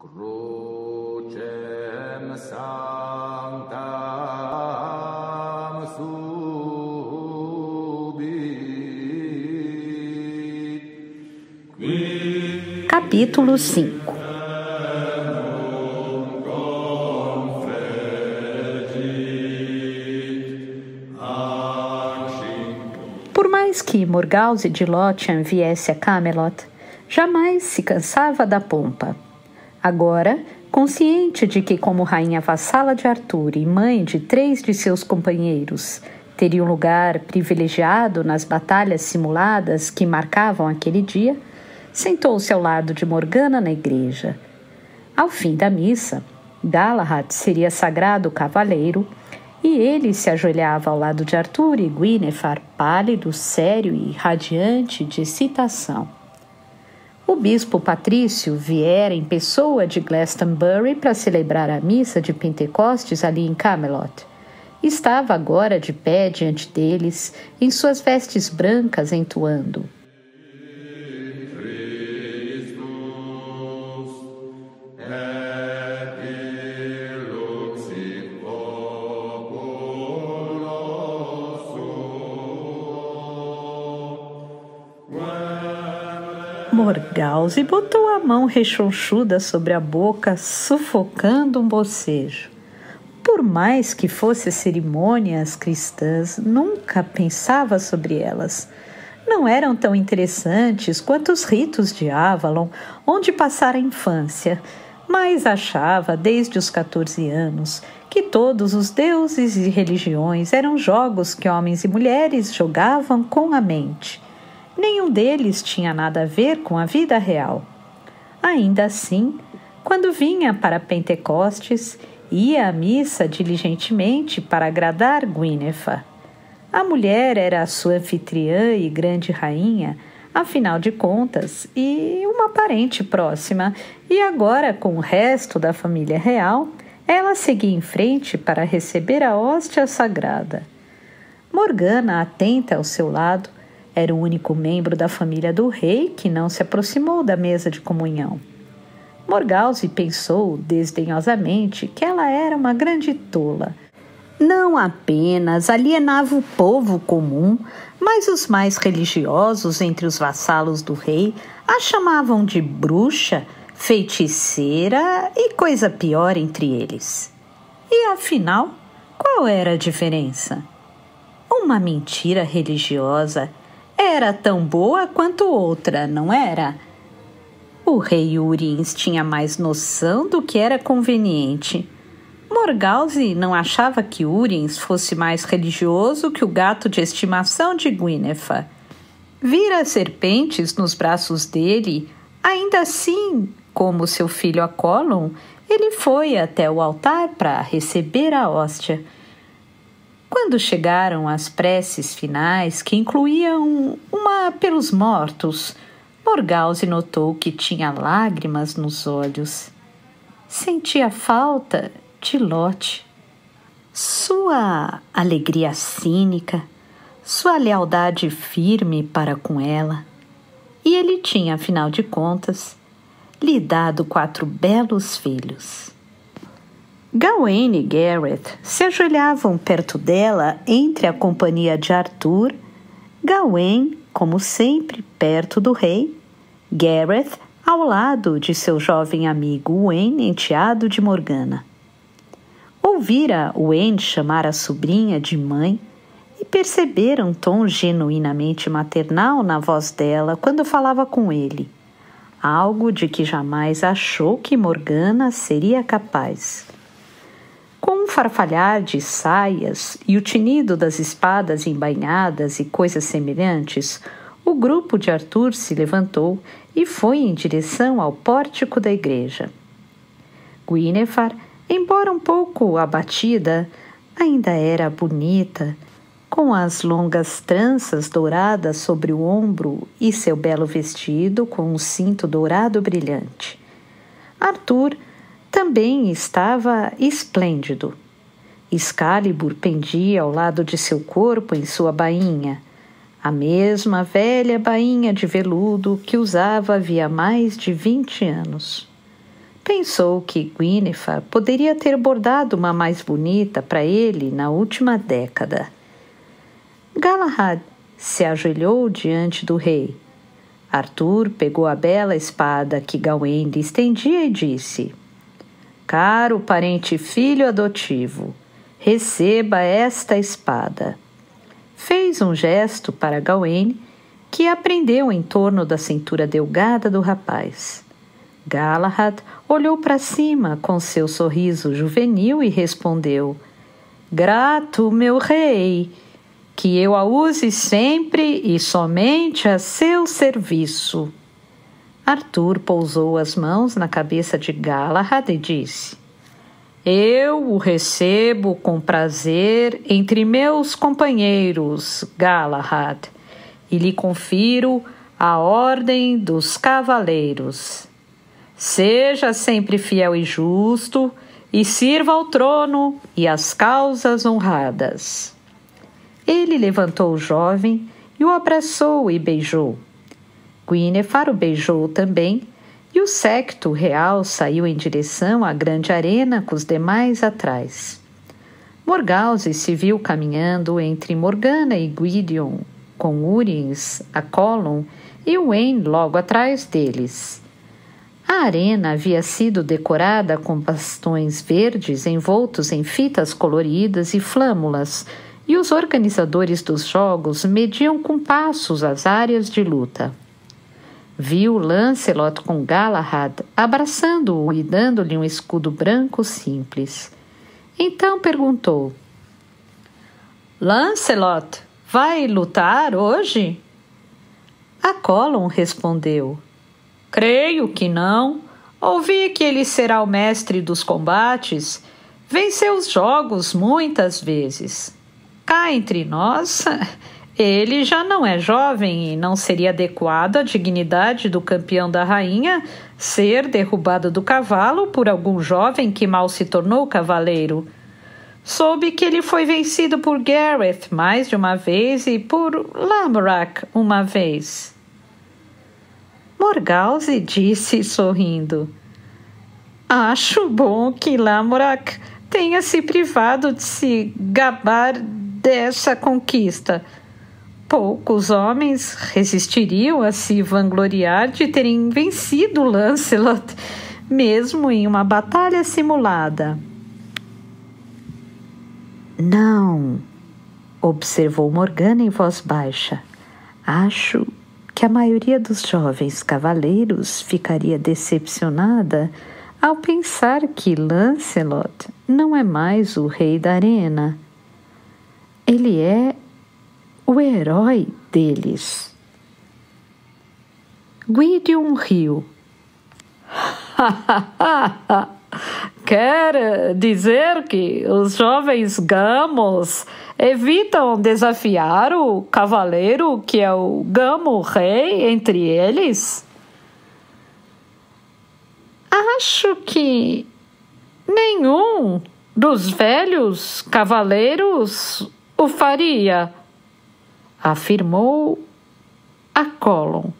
Crucem sanctam subit. Capítulo 5. Por mais que Morgause de Lothian viesse a Camelot, jamais se cansava da pompa. Agora, consciente de que, como rainha vassala de Arthur e mãe de 3 de seus companheiros, teria um lugar privilegiado nas batalhas simuladas que marcavam aquele dia, sentou-se ao lado de Morgana na igreja. Ao fim da missa, Galahad seria sagrado cavaleiro e ele se ajoelhava ao lado de Arthur e Gwynethar, pálido, sério e radiante de excitação. O bispo Patrício viera em pessoa de Glastonbury para celebrar a missa de Pentecostes ali em Camelot. Estava agora de pé diante deles, em suas vestes brancas, entoando: Morgause botou a mão rechonchuda sobre a boca, sufocando um bocejo. Por mais que fossem cerimônias cristãs, nunca pensava sobre elas. Não eram tão interessantes quanto os ritos de Avalon, onde passara a infância, mas achava, desde os 14 anos, que todos os deuses e religiões eram jogos que homens e mulheres jogavam com a mente. Nenhum deles tinha nada a ver com a vida real. Ainda assim, quando vinha para Pentecostes, ia à missa diligentemente para agradar Gwynethar. A mulher era a sua anfitriã e grande rainha, afinal de contas, e uma parente próxima, e agora, com o resto da família real, ela seguia em frente para receber a hóstia sagrada. Morgana, atenta ao seu lado, era o único membro da família do rei que não se aproximou da mesa de comunhão. Morgause pensou desdenhosamente que ela era uma grande tola. Não apenas alienava o povo comum, mas os mais religiosos entre os vassalos do rei a chamavam de bruxa, feiticeira e coisa pior entre eles. E afinal, qual era a diferença? Uma mentira religiosa era tão boa quanto outra, não era? O rei Uriens tinha mais noção do que era conveniente. Morgause não achava que Uriens fosse mais religioso que o gato de estimação de Gwynethar. Vira serpentes nos braços dele, ainda assim, como seu filho Accolon, ele foi até o altar para receber a hóstia. Quando chegaram às preces finais, que incluíam uma pelos mortos, Morgause notou que tinha lágrimas nos olhos. Sentia falta de Lot. Sua alegria cínica, sua lealdade firme para com ela. E ele tinha, afinal de contas, lhe dado 4 belos filhos. Gawain e Gareth se ajoelhavam perto dela entre a companhia de Arthur, Gawain, como sempre, perto do rei, Gareth ao lado de seu jovem amigo Owain, enteado de Morgana. Ouvira Owain chamar a sobrinha de mãe e percebera um tom genuinamente maternal na voz dela quando falava com ele, algo de que jamais achou que Morgana seria capaz. Com um farfalhar de saias e o tinido das espadas embainhadas e coisas semelhantes, o grupo de Arthur se levantou e foi em direção ao pórtico da igreja. Gwynethar, embora um pouco abatida, ainda era bonita, com as longas tranças douradas sobre o ombro e seu belo vestido com um cinto dourado brilhante. Arthur também estava esplêndido. Excalibur pendia ao lado de seu corpo em sua bainha, a mesma velha bainha de veludo que usava havia mais de 20 anos. Pensou que Guinevere poderia ter bordado uma mais bonita para ele na última década. Galahad se ajoelhou diante do rei. Arthur pegou a bela espada que Gawain lhe estendia e disse: Caro parente filho adotivo, receba esta espada. Fez um gesto para Gawain, que a prendeu em torno da cintura delgada do rapaz. Galahad olhou para cima com seu sorriso juvenil e respondeu: Grato, meu rei, que eu a use sempre e somente a seu serviço. Arthur pousou as mãos na cabeça de Galahad e disse: Eu o recebo com prazer entre meus companheiros, Galahad, e lhe confiro a ordem dos cavaleiros. Seja sempre fiel e justo, e sirva ao trono e às causas honradas. Ele levantou o jovem e o abraçou e beijou. Guinevere o beijou também, e o séquito real saiu em direção à grande arena com os demais atrás. Morgause se viu caminhando entre Morgana e Gwydion, com Urins, Accolon e Owain logo atrás deles. A arena havia sido decorada com bastões verdes envoltos em fitas coloridas e flâmulas, e os organizadores dos jogos mediam com passos as áreas de luta. Viu Lancelot com Galahad abraçando-o e dando-lhe um escudo branco simples. Então perguntou: Lancelot, vai lutar hoje? Accolon respondeu: Creio que não. Ouvi que ele será o mestre dos combates. Venceu os jogos muitas vezes. Cá entre nós, ele já não é jovem e não seria adequado à dignidade do campeão da rainha ser derrubado do cavalo por algum jovem que mal se tornou cavaleiro. Soube que ele foi vencido por Gareth mais de uma vez e por Lamorak uma vez. Morgause disse sorrindo: Acho bom que Lamorak tenha se privado de se gabar dessa conquista. Poucos homens resistiriam a se vangloriar de terem vencido Lancelot, mesmo em uma batalha simulada. Não, observou Morgana em voz baixa. Acho que a maioria dos jovens cavaleiros ficaria decepcionada ao pensar que Lancelot não é mais o rei da arena. Ele é o herói deles. Gwydion riu. Quer dizer que os jovens gamos evitam desafiar o cavaleiro que é o gamo-rei entre eles? Acho que nenhum dos velhos cavaleiros o faria, afirmou Accolon.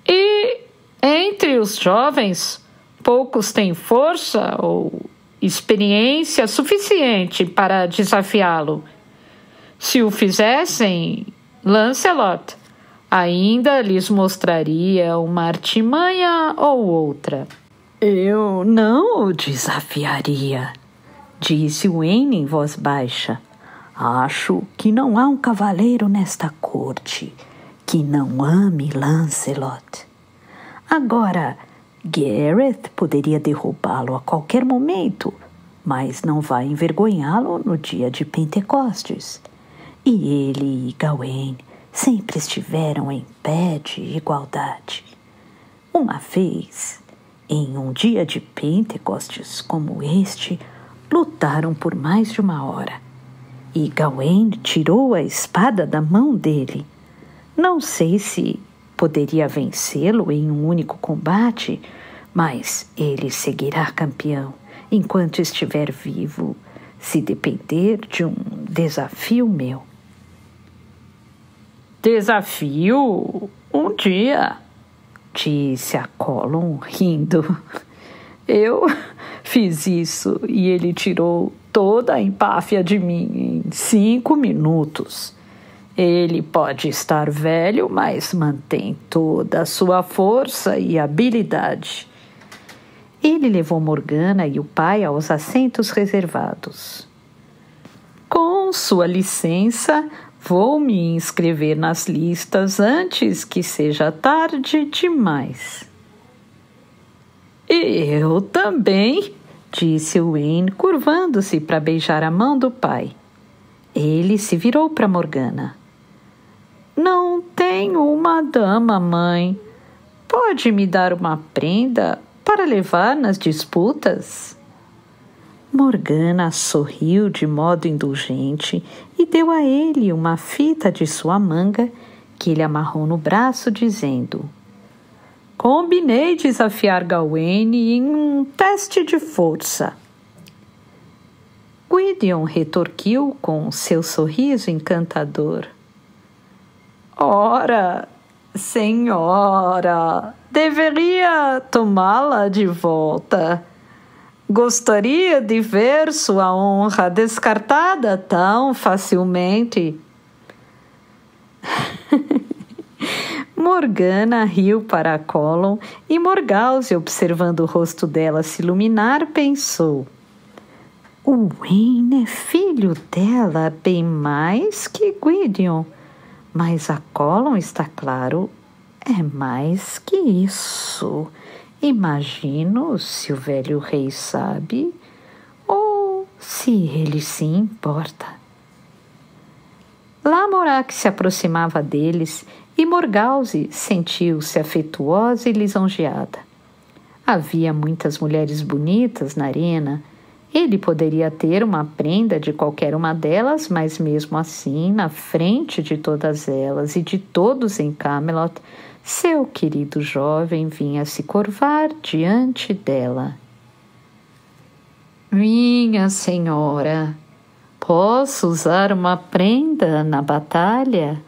E entre os jovens, poucos têm força ou experiência suficiente para desafiá-lo. Se o fizessem, Lancelot ainda lhes mostraria uma artimanha ou outra. Eu não o desafiaria, disse Owain em voz baixa. Acho que não há um cavaleiro nesta corte que não ame Lancelot. Agora, Gareth poderia derrubá-lo a qualquer momento, mas não vai envergonhá-lo no dia de Pentecostes. E ele e Gawain sempre estiveram em pé de igualdade. Uma vez, em um dia de Pentecostes como este, lutaram por mais de uma hora. E Gawain tirou a espada da mão dele. Não sei se poderia vencê-lo em um único combate, mas ele seguirá campeão enquanto estiver vivo, se depender de um desafio meu. Desafio? Um dia, disse Accolon rindo. Eu fiz isso e ele tirou toda a empáfia de mim em 5 minutos. Ele pode estar velho, mas mantém toda a sua força e habilidade. Ele levou Morgana e o pai aos assentos reservados. Com sua licença, vou me inscrever nas listas antes que seja tarde demais. Eu também, disse Wayne, curvando-se para beijar a mão do pai. Ele se virou para Morgana. Não tenho uma dama, mãe. Pode me dar uma prenda para levar nas disputas? Morgana sorriu de modo indulgente e deu a ele uma fita de sua manga que ele amarrou no braço, dizendo: Combinei desafiar Gawaine em um teste de força. Gwydion retorquiu com seu sorriso encantador. Ora, senhora, deveria tomá-la de volta. Gostaria de ver sua honra descartada tão facilmente. Morgana riu para Colin e Morgause, observando o rosto dela se iluminar, pensou: o Wayne é filho dela bem mais que Gwydion, mas a Colin, está claro, é mais que isso. Imagino se o velho rei sabe ou se ele se importa. Lamorak se aproximava deles e Morgause sentiu-se afetuosa e lisonjeada. Havia muitas mulheres bonitas na arena. Ele poderia ter uma prenda de qualquer uma delas, mas mesmo assim, na frente de todas elas e de todos em Camelot, seu querido jovem vinha se curvar diante dela. Minha senhora, posso usar uma prenda na batalha?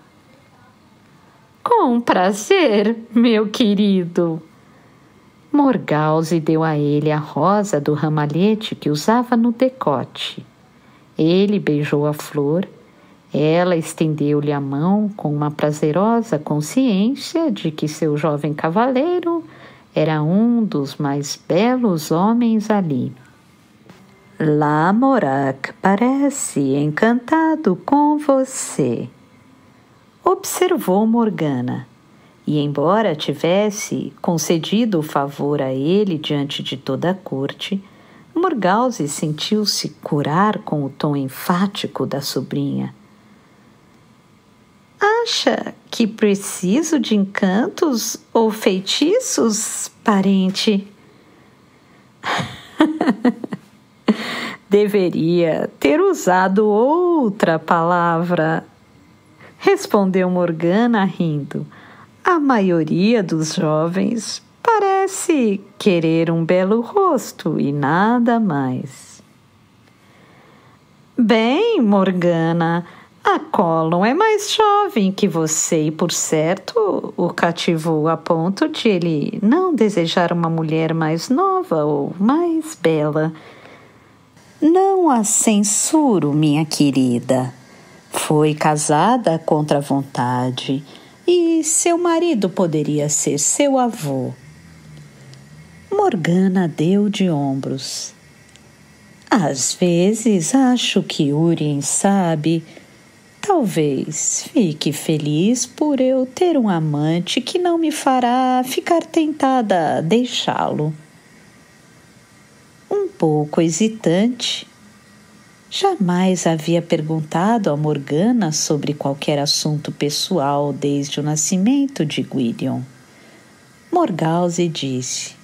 Com prazer, meu querido. Morgause deu a ele a rosa do ramalhete que usava no decote. Ele beijou a flor. Ela estendeu-lhe a mão com uma prazerosa consciência de que seu jovem cavaleiro era um dos mais belos homens ali. Lamorak parece encantado com você, observou Morgana. E embora tivesse concedido o favor a ele diante de toda a corte, Morgause sentiu-se curar com o tom enfático da sobrinha. Acha que preciso de encantos ou feitiços, parente? Deveria ter usado outra palavra, respondeu Morgana rindo. A maioria dos jovens parece querer um belo rosto e nada mais. Bem, Morgana, a Colin é mais jovem que você e, por certo, o cativou a ponto de ele não desejar uma mulher mais nova ou mais bela. Não a censuro, minha querida. Foi casada contra a vontade e seu marido poderia ser seu avô. Morgana deu de ombros. Às vezes acho que Urien sabe. Talvez fique feliz por eu ter um amante que não me fará ficar tentada a deixá-lo. Um pouco hesitante, jamais havia perguntado a Morgana sobre qualquer assunto pessoal desde o nascimento de Gwydion. Morgause disse: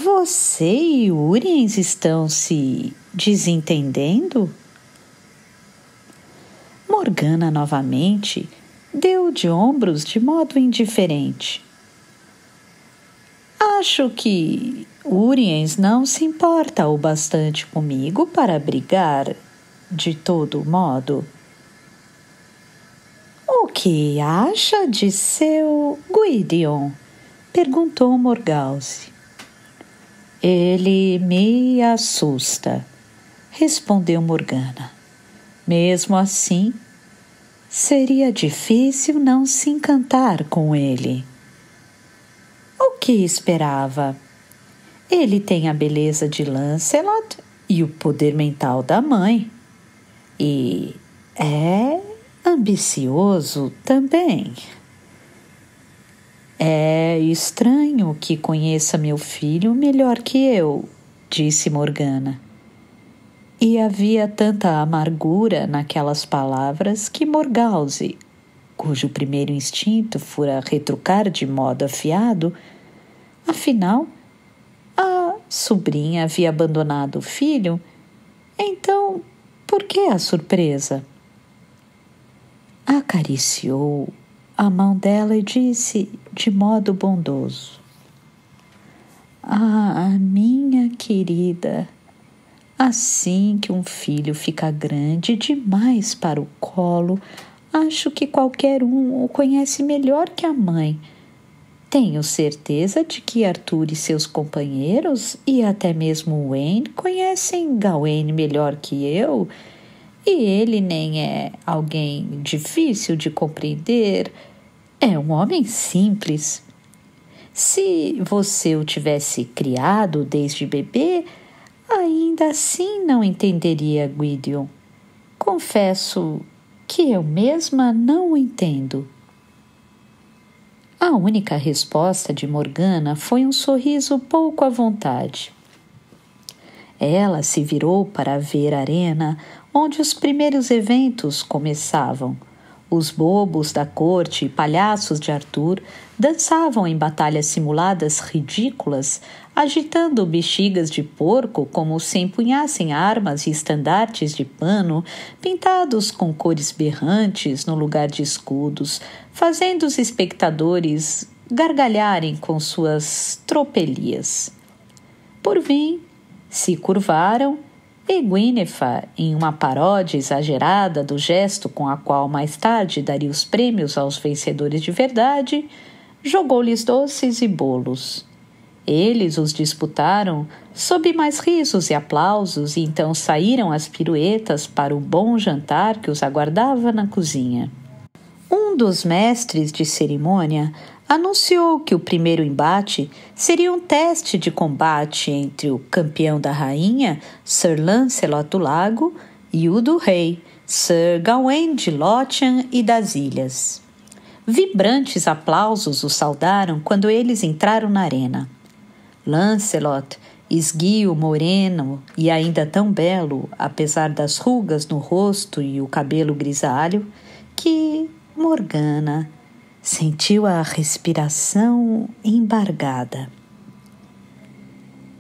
Você e Urien estão se desentendendo? Morgana novamente deu de ombros de modo indiferente. Acho que Urien não se importa o bastante comigo para brigar de todo modo. O que acha de seu Gwydion? Perguntou Morgause. Ele me assusta, respondeu Morgana. Mesmo assim, seria difícil não se encantar com ele. O que esperava? Ele tem a beleza de Lancelot e o poder mental da mãe. E é ambicioso também. É estranho que conheça meu filho melhor que eu, disse Morgana. E havia tanta amargura naquelas palavras que Morgause, cujo primeiro instinto fora retrucar de modo afiado, afinal, a sobrinha havia abandonado o filho, então por que a surpresa? Acariciou a mão dela e disse de modo bondoso: Ah, minha querida, assim que um filho fica grande demais para o colo, acho que qualquer um o conhece melhor que a mãe. Tenho certeza de que Arthur e seus companheiros, e até mesmo Wayne, conhecem Gawain melhor que eu, e ele nem é alguém difícil de compreender. É um homem simples. Se você o tivesse criado desde bebê, ainda assim não entenderia Gwydion. Confesso que eu mesma não o entendo. A única resposta de Morgana foi um sorriso pouco à vontade. Ela se virou para ver a arena onde os primeiros eventos começavam. Os bobos da corte e palhaços de Arthur dançavam em batalhas simuladas ridículas, agitando bexigas de porco como se empunhassem armas e estandartes de pano pintados com cores berrantes no lugar de escudos, fazendo os espectadores gargalharem com suas tropelias. Por fim, se curvaram e Gwyneth, em uma paródia exagerada do gesto com a qual mais tarde daria os prêmios aos vencedores de verdade, jogou-lhes doces e bolos. Eles os disputaram sob mais risos e aplausos e então saíram às piruetas para o bom jantar que os aguardava na cozinha. Um dos mestres de cerimônia anunciou que o primeiro embate seria um teste de combate entre o campeão da rainha, Sir Lancelot do Lago, e o do rei, Sir Gawain de Lothian e das Ilhas. Vibrantes aplausos os saudaram quando eles entraram na arena. Lancelot, esguio, moreno e ainda tão belo, apesar das rugas no rosto e o cabelo grisalho, que Morgana sentiu a respiração embargada.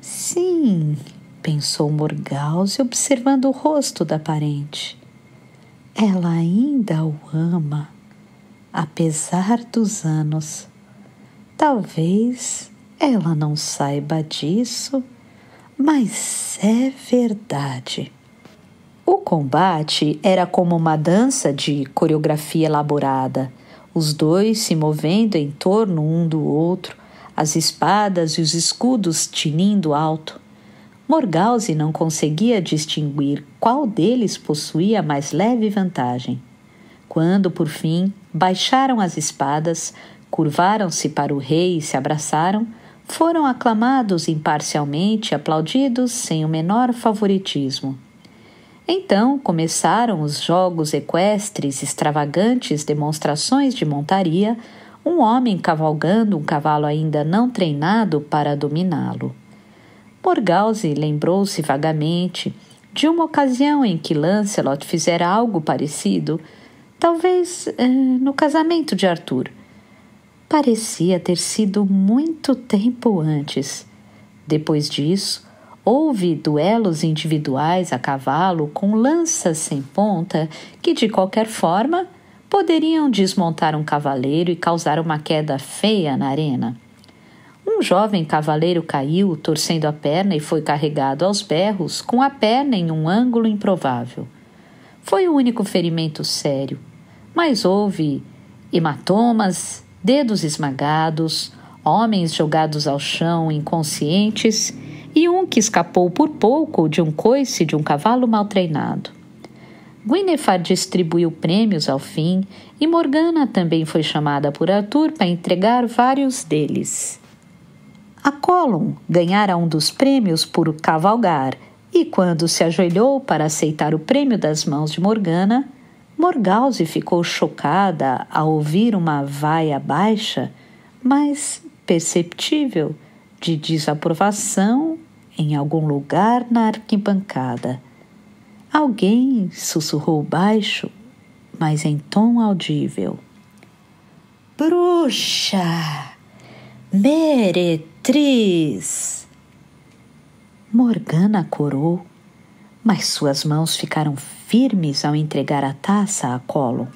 Sim, pensou Morgause, observando o rosto da parente. Ela ainda o ama, apesar dos anos. Talvez ela não saiba disso, mas é verdade. O combate era como uma dança de coreografia elaborada, os dois se movendo em torno um do outro, as espadas e os escudos tinindo alto. Morgause não conseguia distinguir qual deles possuía a mais leve vantagem. Quando, por fim, baixaram as espadas, curvaram-se para o rei e se abraçaram, foram aclamados imparcialmente e aplaudidos sem o menor favoritismo. Então começaram os jogos equestres, extravagantes demonstrações de montaria, um homem cavalgando um cavalo ainda não treinado para dominá-lo. Morgause lembrou-se vagamente de uma ocasião em que Lancelot fizera algo parecido, talvez no casamento de Arthur. Parecia ter sido muito tempo antes. Depois disso, houve duelos individuais a cavalo com lanças sem ponta que, de qualquer forma, poderiam desmontar um cavaleiro e causar uma queda feia na arena. Um jovem cavaleiro caiu, torcendo a perna, e foi carregado aos berros com a perna em um ângulo improvável. Foi o único ferimento sério, mas houve hematomas, dedos esmagados, homens jogados ao chão inconscientes e um que escapou por pouco de um coice de um cavalo mal treinado. Guinevere distribuiu prêmios ao fim e Morgana também foi chamada por Arthur para entregar vários deles. A Colum ganhara um dos prêmios por cavalgar e, quando se ajoelhou para aceitar o prêmio das mãos de Morgana, Morgause ficou chocada ao ouvir uma vaia baixa, mas perceptível, de desaprovação em algum lugar na arquibancada. Alguém sussurrou baixo, mas em tom audível: "Bruxa! Meretriz!" Morgana corou, mas suas mãos ficaram firmes ao entregar a taça a Colum.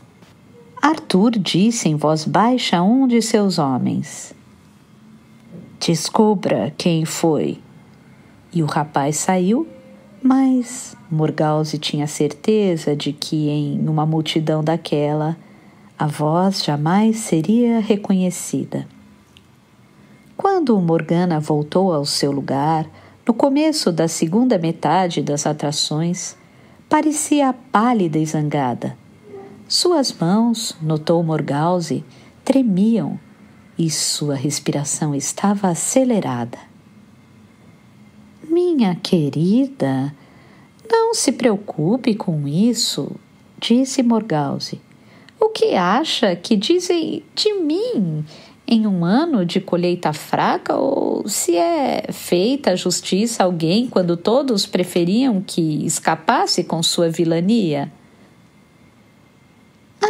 Arthur disse em voz baixa a um de seus homens: "Descubra quem foi." E o rapaz saiu, mas Morgause tinha certeza de que em uma multidão daquela a voz jamais seria reconhecida. Quando Morgana voltou ao seu lugar, no começo da segunda metade das atrações, parecia pálida e zangada. Suas mãos, notou Morgause, tremiam e sua respiração estava acelerada. "Minha querida, não se preocupe com isso", disse Morgause. "O que acha que dizem de mim em um ano de colheita fraca, ou se é feita justiça a alguém quando todos preferiam que escapasse com sua vilania?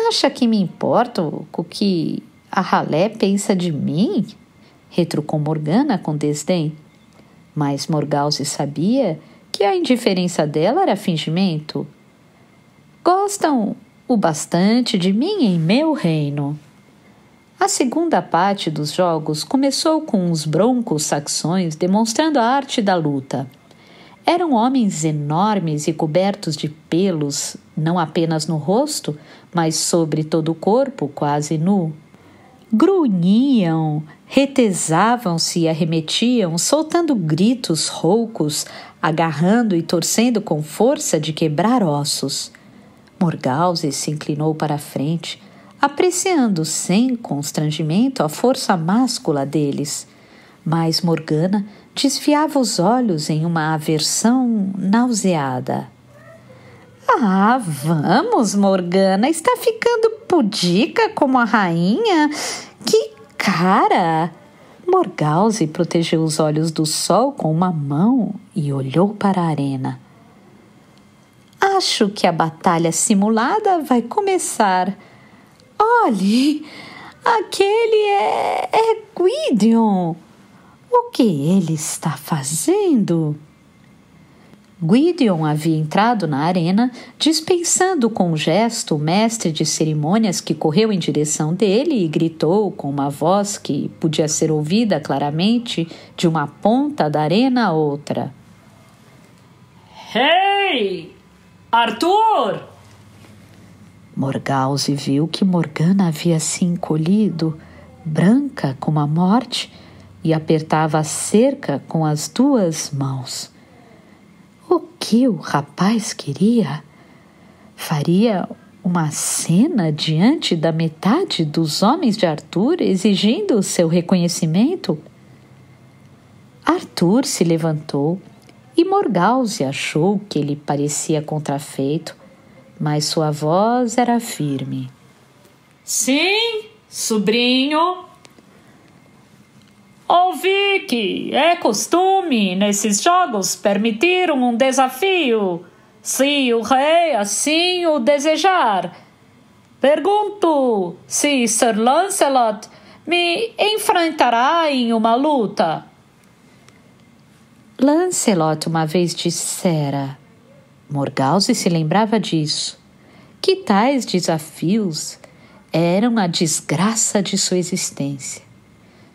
Acha que me importo com o que a ralé pensa de mim?" retrucou Morgana com desdém. Mas Morgause sabia que a indiferença dela era fingimento. "Gostam o bastante de mim em meu reino." A segunda parte dos jogos começou com os broncos saxões demonstrando a arte da luta. Eram homens enormes e cobertos de pelos, não apenas no rosto, mas sobre todo o corpo, quase nu. Grunhiam, retesavam-se e arremetiam, soltando gritos roucos, agarrando e torcendo com força de quebrar ossos. Morgause se inclinou para a frente, apreciando sem constrangimento a força máscula deles. Mas Morgana desviava os olhos em uma aversão nauseada. "Ah, vamos, Morgana, está ficando pudica como a rainha? Que cara!" Morgause protegeu os olhos do sol com uma mão e olhou para a arena. "Acho que a batalha simulada vai começar. Olhe, aquele é Gwydion. O que ele está fazendo?" Gwydion havia entrado na arena, dispensando com um gesto o mestre de cerimônias que correu em direção dele e gritou com uma voz que podia ser ouvida claramente de uma ponta da arena a outra: "Hey, Arthur!" Morgause viu que Morgana havia se encolhido, branca como a morte, e apertava a cerca com as duas mãos. O que o rapaz queria? Faria uma cena diante da metade dos homens de Arthur, exigindo o seu reconhecimento? Arthur se levantou e Morgause achou que ele parecia contrafeito, mas sua voz era firme. "Sim, sobrinho. Ouvi que é costume nesses jogos permitir um desafio, se o rei assim o desejar. Pergunto se Sir Lancelot me enfrentará em uma luta." Lancelot uma vez dissera. Morgause se lembrava disso, que tais desafios eram a desgraça de sua existência.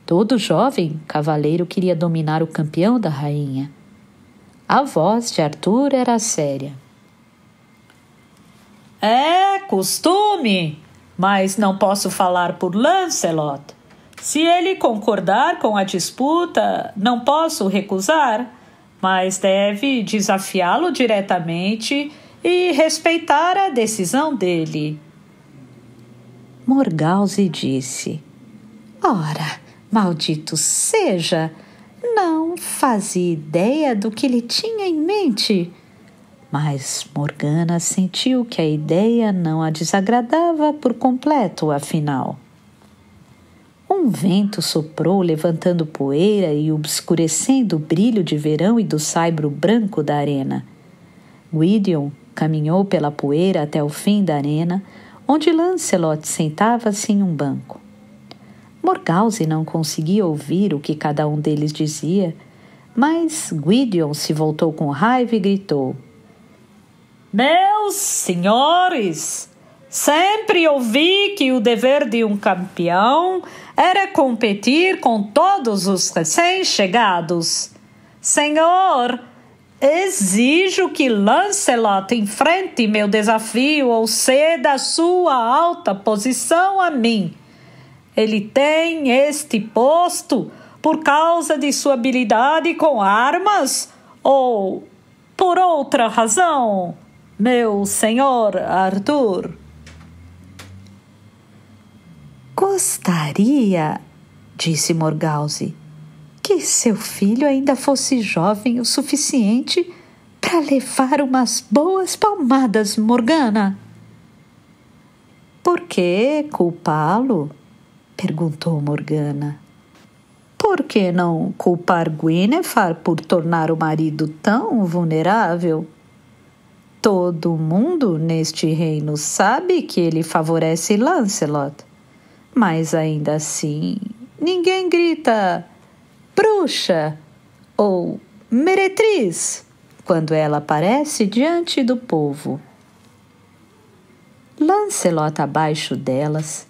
Todo jovem cavaleiro queria dominar o campeão da rainha. A voz de Arthur era séria. "É costume, mas não posso falar por Lancelot. Se ele concordar com a disputa, não posso recusar. mas deve desafiá-lo diretamente e respeitar a decisão dele. Morgause disse: Ora, maldito seja, não fazia ideia do que ele tinha em mente. Mas Morgana sentiu que a ideia não a desagradava por completo, afinal. Um vento soprou, levantando poeira e obscurecendo o brilho de verão e do saibro branco da arena. Gwydion caminhou pela poeira até o fim da arena, onde Lancelot sentava-se em um banco. Morgause não conseguia ouvir o que cada um deles dizia, mas Gwydion se voltou com raiva e gritou: Meus senhores, sempre ouvi que o dever de um campeão era competir com todos os recém-chegados. Senhor, exijo que Lancelot enfrente meu desafio ou ceda a sua alta posição a mim. Ele tem este posto por causa de sua habilidade com armas ou por outra razão, meu senhor Arthur? Gostaria, disse Morgause, que seu filho ainda fosse jovem o suficiente para levar umas boas palmadas, Morgana. Por que culpá-lo? Perguntou Morgana. Por que não culpar Guinevere por tornar o marido tão vulnerável? Todo mundo neste reino sabe que ele favorece Lancelot, mas ainda assim ninguém grita bruxa ou meretriz quando ela aparece diante do povo. Lancelot abaixo delas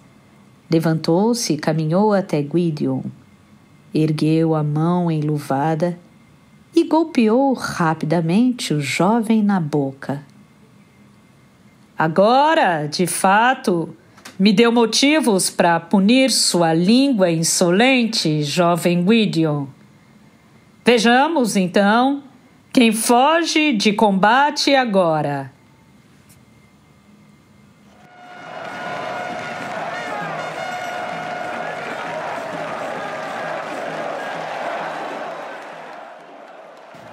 levantou-se e caminhou até Gwydion, ergueu a mão enluvada e golpeou rapidamente o jovem na boca. Agora, de fato, me deu motivos para punir sua língua insolente, jovem Gwydion. Vejamos, então, quem foge de combate agora.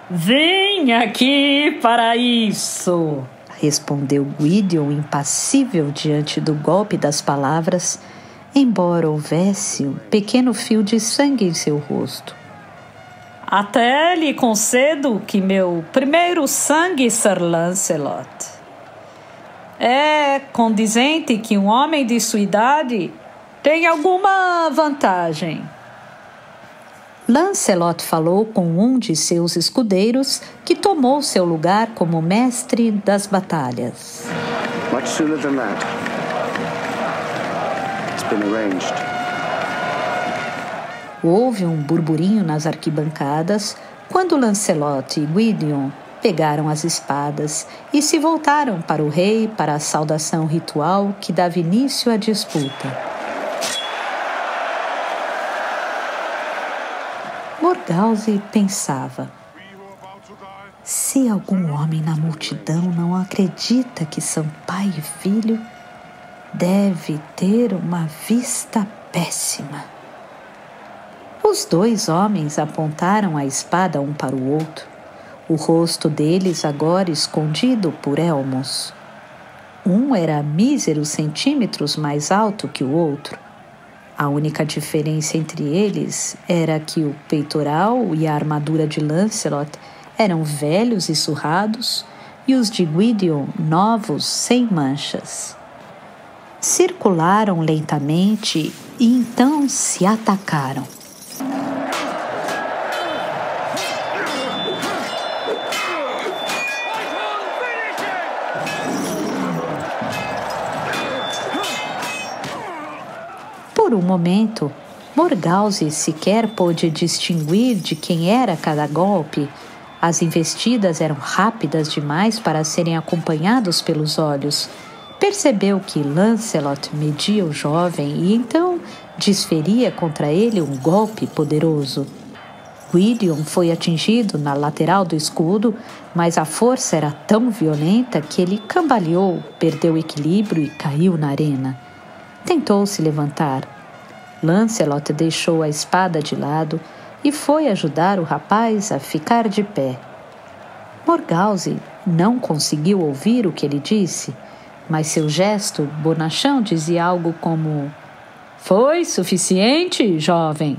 Vim aqui para isso, respondeu Gwydion, impassível diante do golpe das palavras, embora houvesse um pequeno fio de sangue em seu rosto. Até lhe concedo que meu primeiro sangue, Sir Lancelot. É condizente que um homem de sua idade tenha alguma vantagem. Lancelot falou com um de seus escudeiros, que tomou seu lugar como mestre das batalhas. Much sooner than that. It's been arranged. Houve um burburinho nas arquibancadas quando Lancelot e Gwydion pegaram as espadas e se voltaram para o rei para a saudação ritual que dava início à disputa. Morgause pensava: se algum homem na multidão não acredita que são pai e filho, deve ter uma vista péssima. Os dois homens apontaram a espada um para o outro, o rosto deles agora escondido por elmos. Um era míseros centímetros mais alto que o outro. A única diferença entre eles era que o peitoral e a armadura de Lancelot eram velhos e surrados e os de Gwydion novos, sem manchas. Circularam lentamente e então se atacaram. Por um momento, Morgause sequer pôde distinguir de quem era cada golpe. As investidas eram rápidas demais para serem acompanhados pelos olhos. Percebeu que Lancelot media o jovem e então desferia contra ele um golpe poderoso. Gwydion foi atingido na lateral do escudo, mas a força era tão violenta que ele cambaleou, perdeu o equilíbrio e caiu na arena. Tentou se levantar. Lancelot deixou a espada de lado e foi ajudar o rapaz a ficar de pé. Morgause não conseguiu ouvir o que ele disse, mas seu gesto bonachão dizia algo como: "Foi suficiente, jovem?"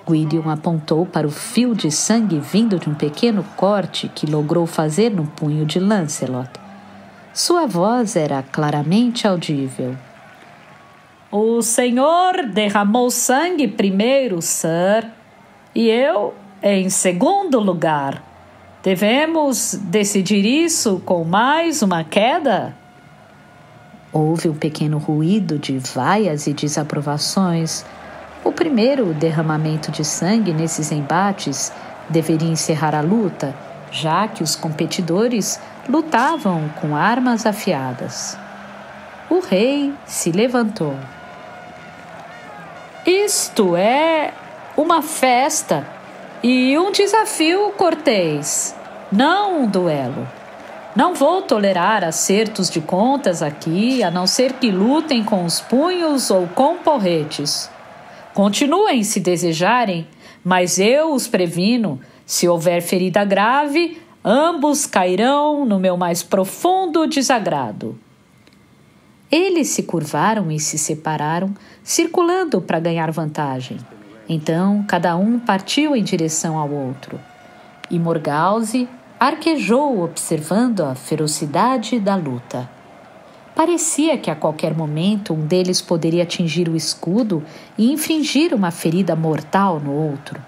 Gwydion apontou para o fio de sangue vindo de um pequeno corte que logrou fazer no punho de Lancelot. Sua voz era claramente audível. "O senhor derramou sangue primeiro, Sir, e eu em segundo lugar. Devemos decidir isso com mais uma queda?" Houve um pequeno ruído de vaias e desaprovações. O primeiro derramamento de sangue nesses embates deveria encerrar a luta, já que os competidores lutavam com armas afiadas. O rei se levantou. "Isto é uma festa e um desafio cortês, não um duelo. Não vou tolerar acertos de contas aqui, a não ser que lutem com os punhos ou com porretes. Continuem se desejarem, mas eu os previno, se houver ferida grave, ambos cairão no meu mais profundo desagrado." Eles se curvaram e se separaram, circulando para ganhar vantagem. Então, cada um partiu em direção ao outro. E Morgause arquejou, observando a ferocidade da luta. Parecia que a qualquer momento um deles poderia atingir o escudo e infligir uma ferida mortal no outro.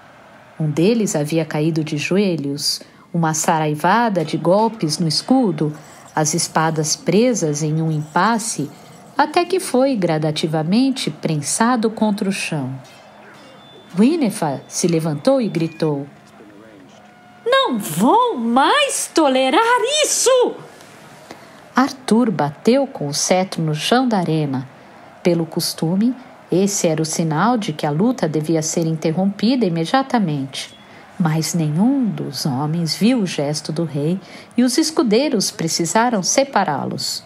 Um deles havia caído de joelhos, uma saraivada de golpes no escudo, as espadas presas em um impasse, até que foi gradativamente prensado contra o chão. Gwyneth se levantou e gritou: "Não vou mais tolerar isso!" Arthur bateu com o cetro no chão da arena. Pelo costume, esse era o sinal de que a luta devia ser interrompida imediatamente. Mas nenhum dos homens viu o gesto do rei e os escudeiros precisaram separá-los.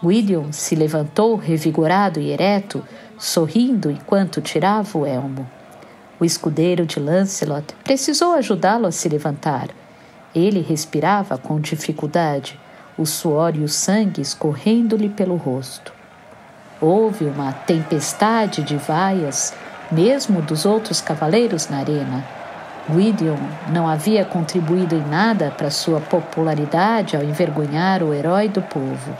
Gwydion se levantou revigorado e ereto, sorrindo enquanto tirava o elmo. O escudeiro de Lancelot precisou ajudá-lo a se levantar. Ele respirava com dificuldade, o suor e o sangue escorrendo-lhe pelo rosto. Houve uma tempestade de vaias, mesmo dos outros cavaleiros na arena. Gwydion não havia contribuído em nada para sua popularidade ao envergonhar o herói do povo.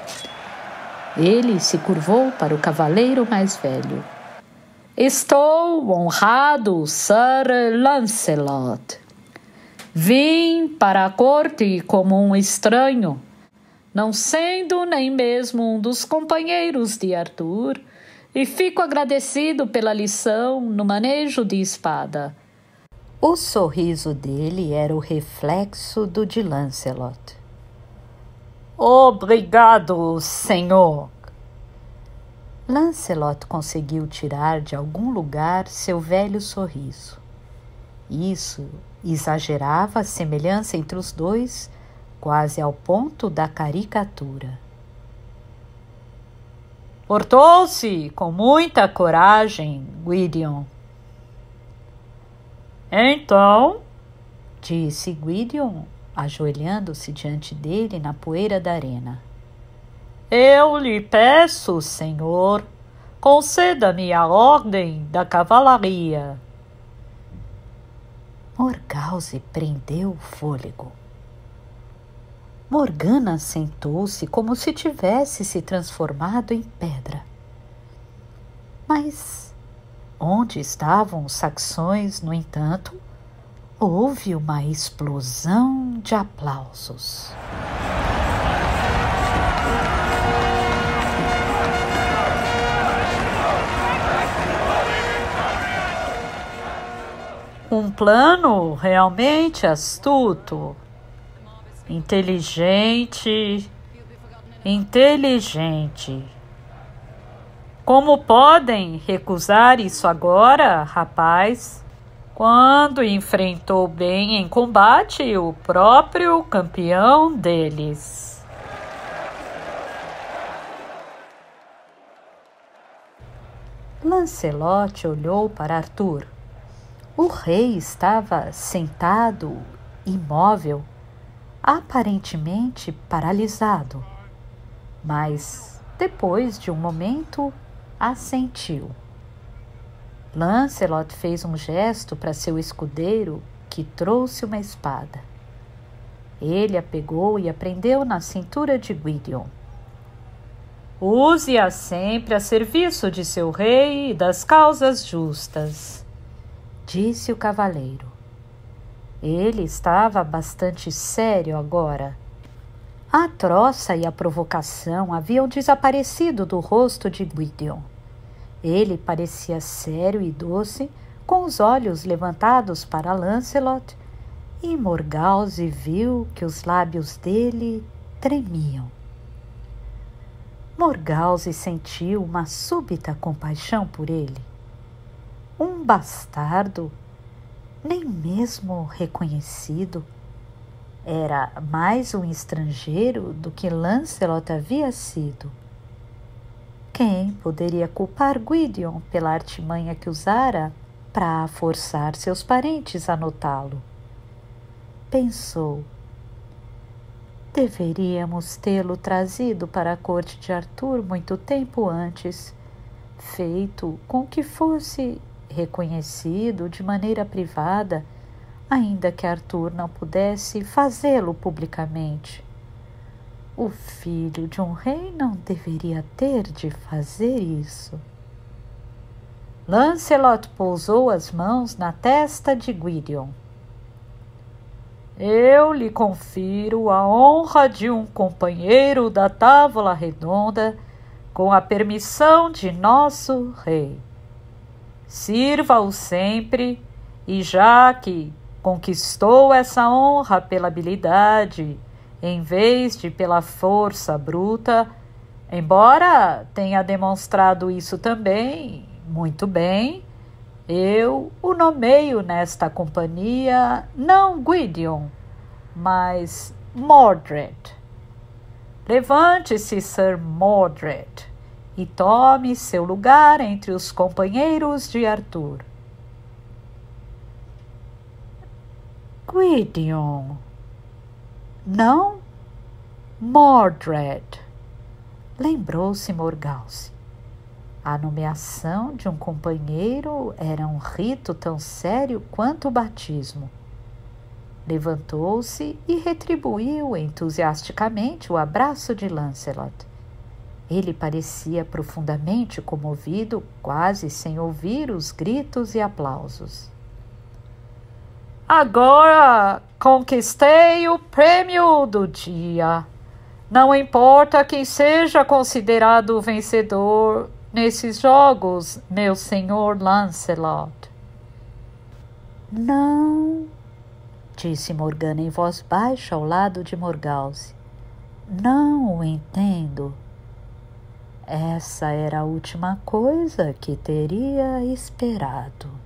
Ele se curvou para o cavaleiro mais velho. "Estou honrado, Sir Lancelot. Vim para a corte como um estranho, não sendo nem mesmo um dos companheiros de Arthur, e fico agradecido pela lição no manejo de espada." O sorriso dele era o reflexo do de Lancelot. "Obrigado, senhor." Lancelot conseguiu tirar de algum lugar seu velho sorriso. Isso exagerava a semelhança entre os dois, quase ao ponto da caricatura. "Portou-se com muita coragem, Gwydion." "Então," disse Gwydion, ajoelhando-se diante dele na poeira da arena, "eu lhe peço, senhor, conceda-me a ordem da cavalaria." Morgause prendeu o fôlego. Morgana sentou-se como se tivesse se transformado em pedra. Mas onde estavam os saxões, no entanto, houve uma explosão de aplausos. Um plano realmente astuto, inteligente. Como podem recusar isso agora, rapaz? quando enfrentou bem em combate o próprio campeão deles. Lancelot olhou para Arthur. O rei estava sentado, imóvel, aparentemente paralisado, mas depois de um momento assentiu. Lancelot fez um gesto para seu escudeiro, que trouxe uma espada. Ele a pegou e a prendeu na cintura de Gwydion. Use-a sempre a serviço de seu rei e das causas justas, disse o cavaleiro. Ele estava bastante sério agora. A troça e a provocação haviam desaparecido do rosto de Gwydion. Ele parecia sério e doce, com os olhos levantados para Lancelot, e Morgause viu que os lábios dele tremiam. Morgause sentiu uma súbita compaixão por ele. Um bastardo, nem mesmo reconhecido, era mais um estrangeiro do que Lancelot havia sido. Quem poderia culpar Gwydion pela artimanha que usara para forçar seus parentes a notá-lo? Pensou. Deveríamos tê-lo trazido para a corte de Arthur muito tempo antes, feito com que fosse reconhecido de maneira privada, ainda que Arthur não pudesse fazê-lo publicamente. O filho de um rei não deveria ter de fazer isso. Lancelot pousou as mãos na testa de Gwydion. Eu lhe confiro a honra de um companheiro da Távola Redonda, com a permissão de nosso rei. Sirva-o sempre, e já que conquistou essa honra pela habilidade, em vez de pela força bruta, embora tenha demonstrado isso também muito bem, eu o nomeio nesta companhia não Gwydion, mas Mordred. Levante-se, Sir Mordred, e tome seu lugar entre os companheiros de Arthur. Gwydion. Não, Mordred, lembrou-se Morgause. A nomeação de um companheiro era um rito tão sério quanto o batismo. Levantou-se e retribuiu entusiasticamente o abraço de Lancelot. Ele parecia profundamente comovido, quase sem ouvir os gritos e aplausos. Agora conquistei o prêmio do dia. Não importa quem seja considerado o vencedor nesses jogos, meu senhor Lancelot. Não, disse Morgana em voz baixa ao lado de Morgause. Não o entendo. Essa era a última coisa que teria esperado.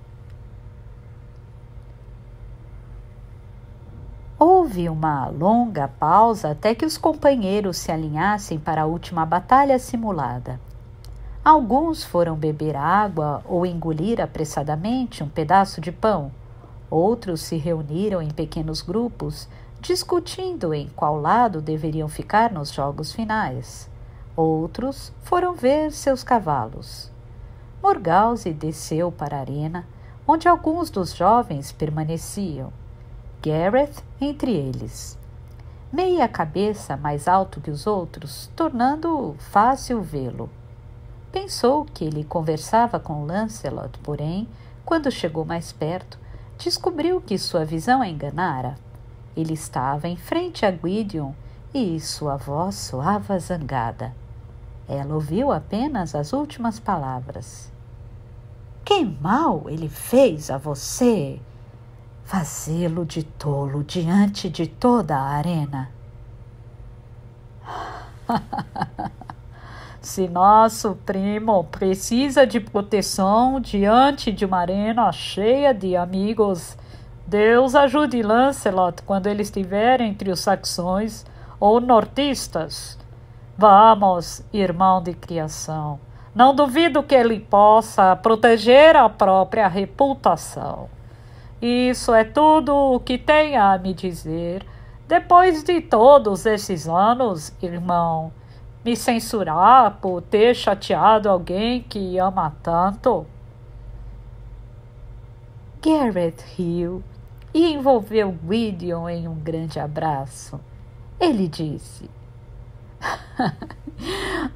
Houve uma longa pausa até que os companheiros se alinhassem para a última batalha simulada. Alguns foram beber água ou engolir apressadamente um pedaço de pão. Outros se reuniram em pequenos grupos, discutindo em qual lado deveriam ficar nos jogos finais. Outros foram ver seus cavalos. Morgause desceu para a arena, onde alguns dos jovens permaneciam. Gareth entre eles. Meia cabeça mais alto que os outros, tornando fácil vê-lo. Pensou que ele conversava com Lancelot, porém, quando chegou mais perto, descobriu que sua visão a enganara. Ele estava em frente a Gwydion e sua voz soava zangada. Ela ouviu apenas as últimas palavras. Que mal ele fez a você? Fazê-lo de tolo diante de toda a arena. Se nosso primo precisa de proteção diante de uma arena cheia de amigos, Deus ajude Lancelot quando ele estiver entre os saxões ou nortistas. Vamos, irmão de criação. Não duvido que ele possa proteger a própria reputação. Isso é tudo o que tem a me dizer. Depois de todos esses anos, irmão, me censurar por ter chateado alguém que ama tanto? Gareth riu e envolveu Gwydion em um grande abraço. Ele disse: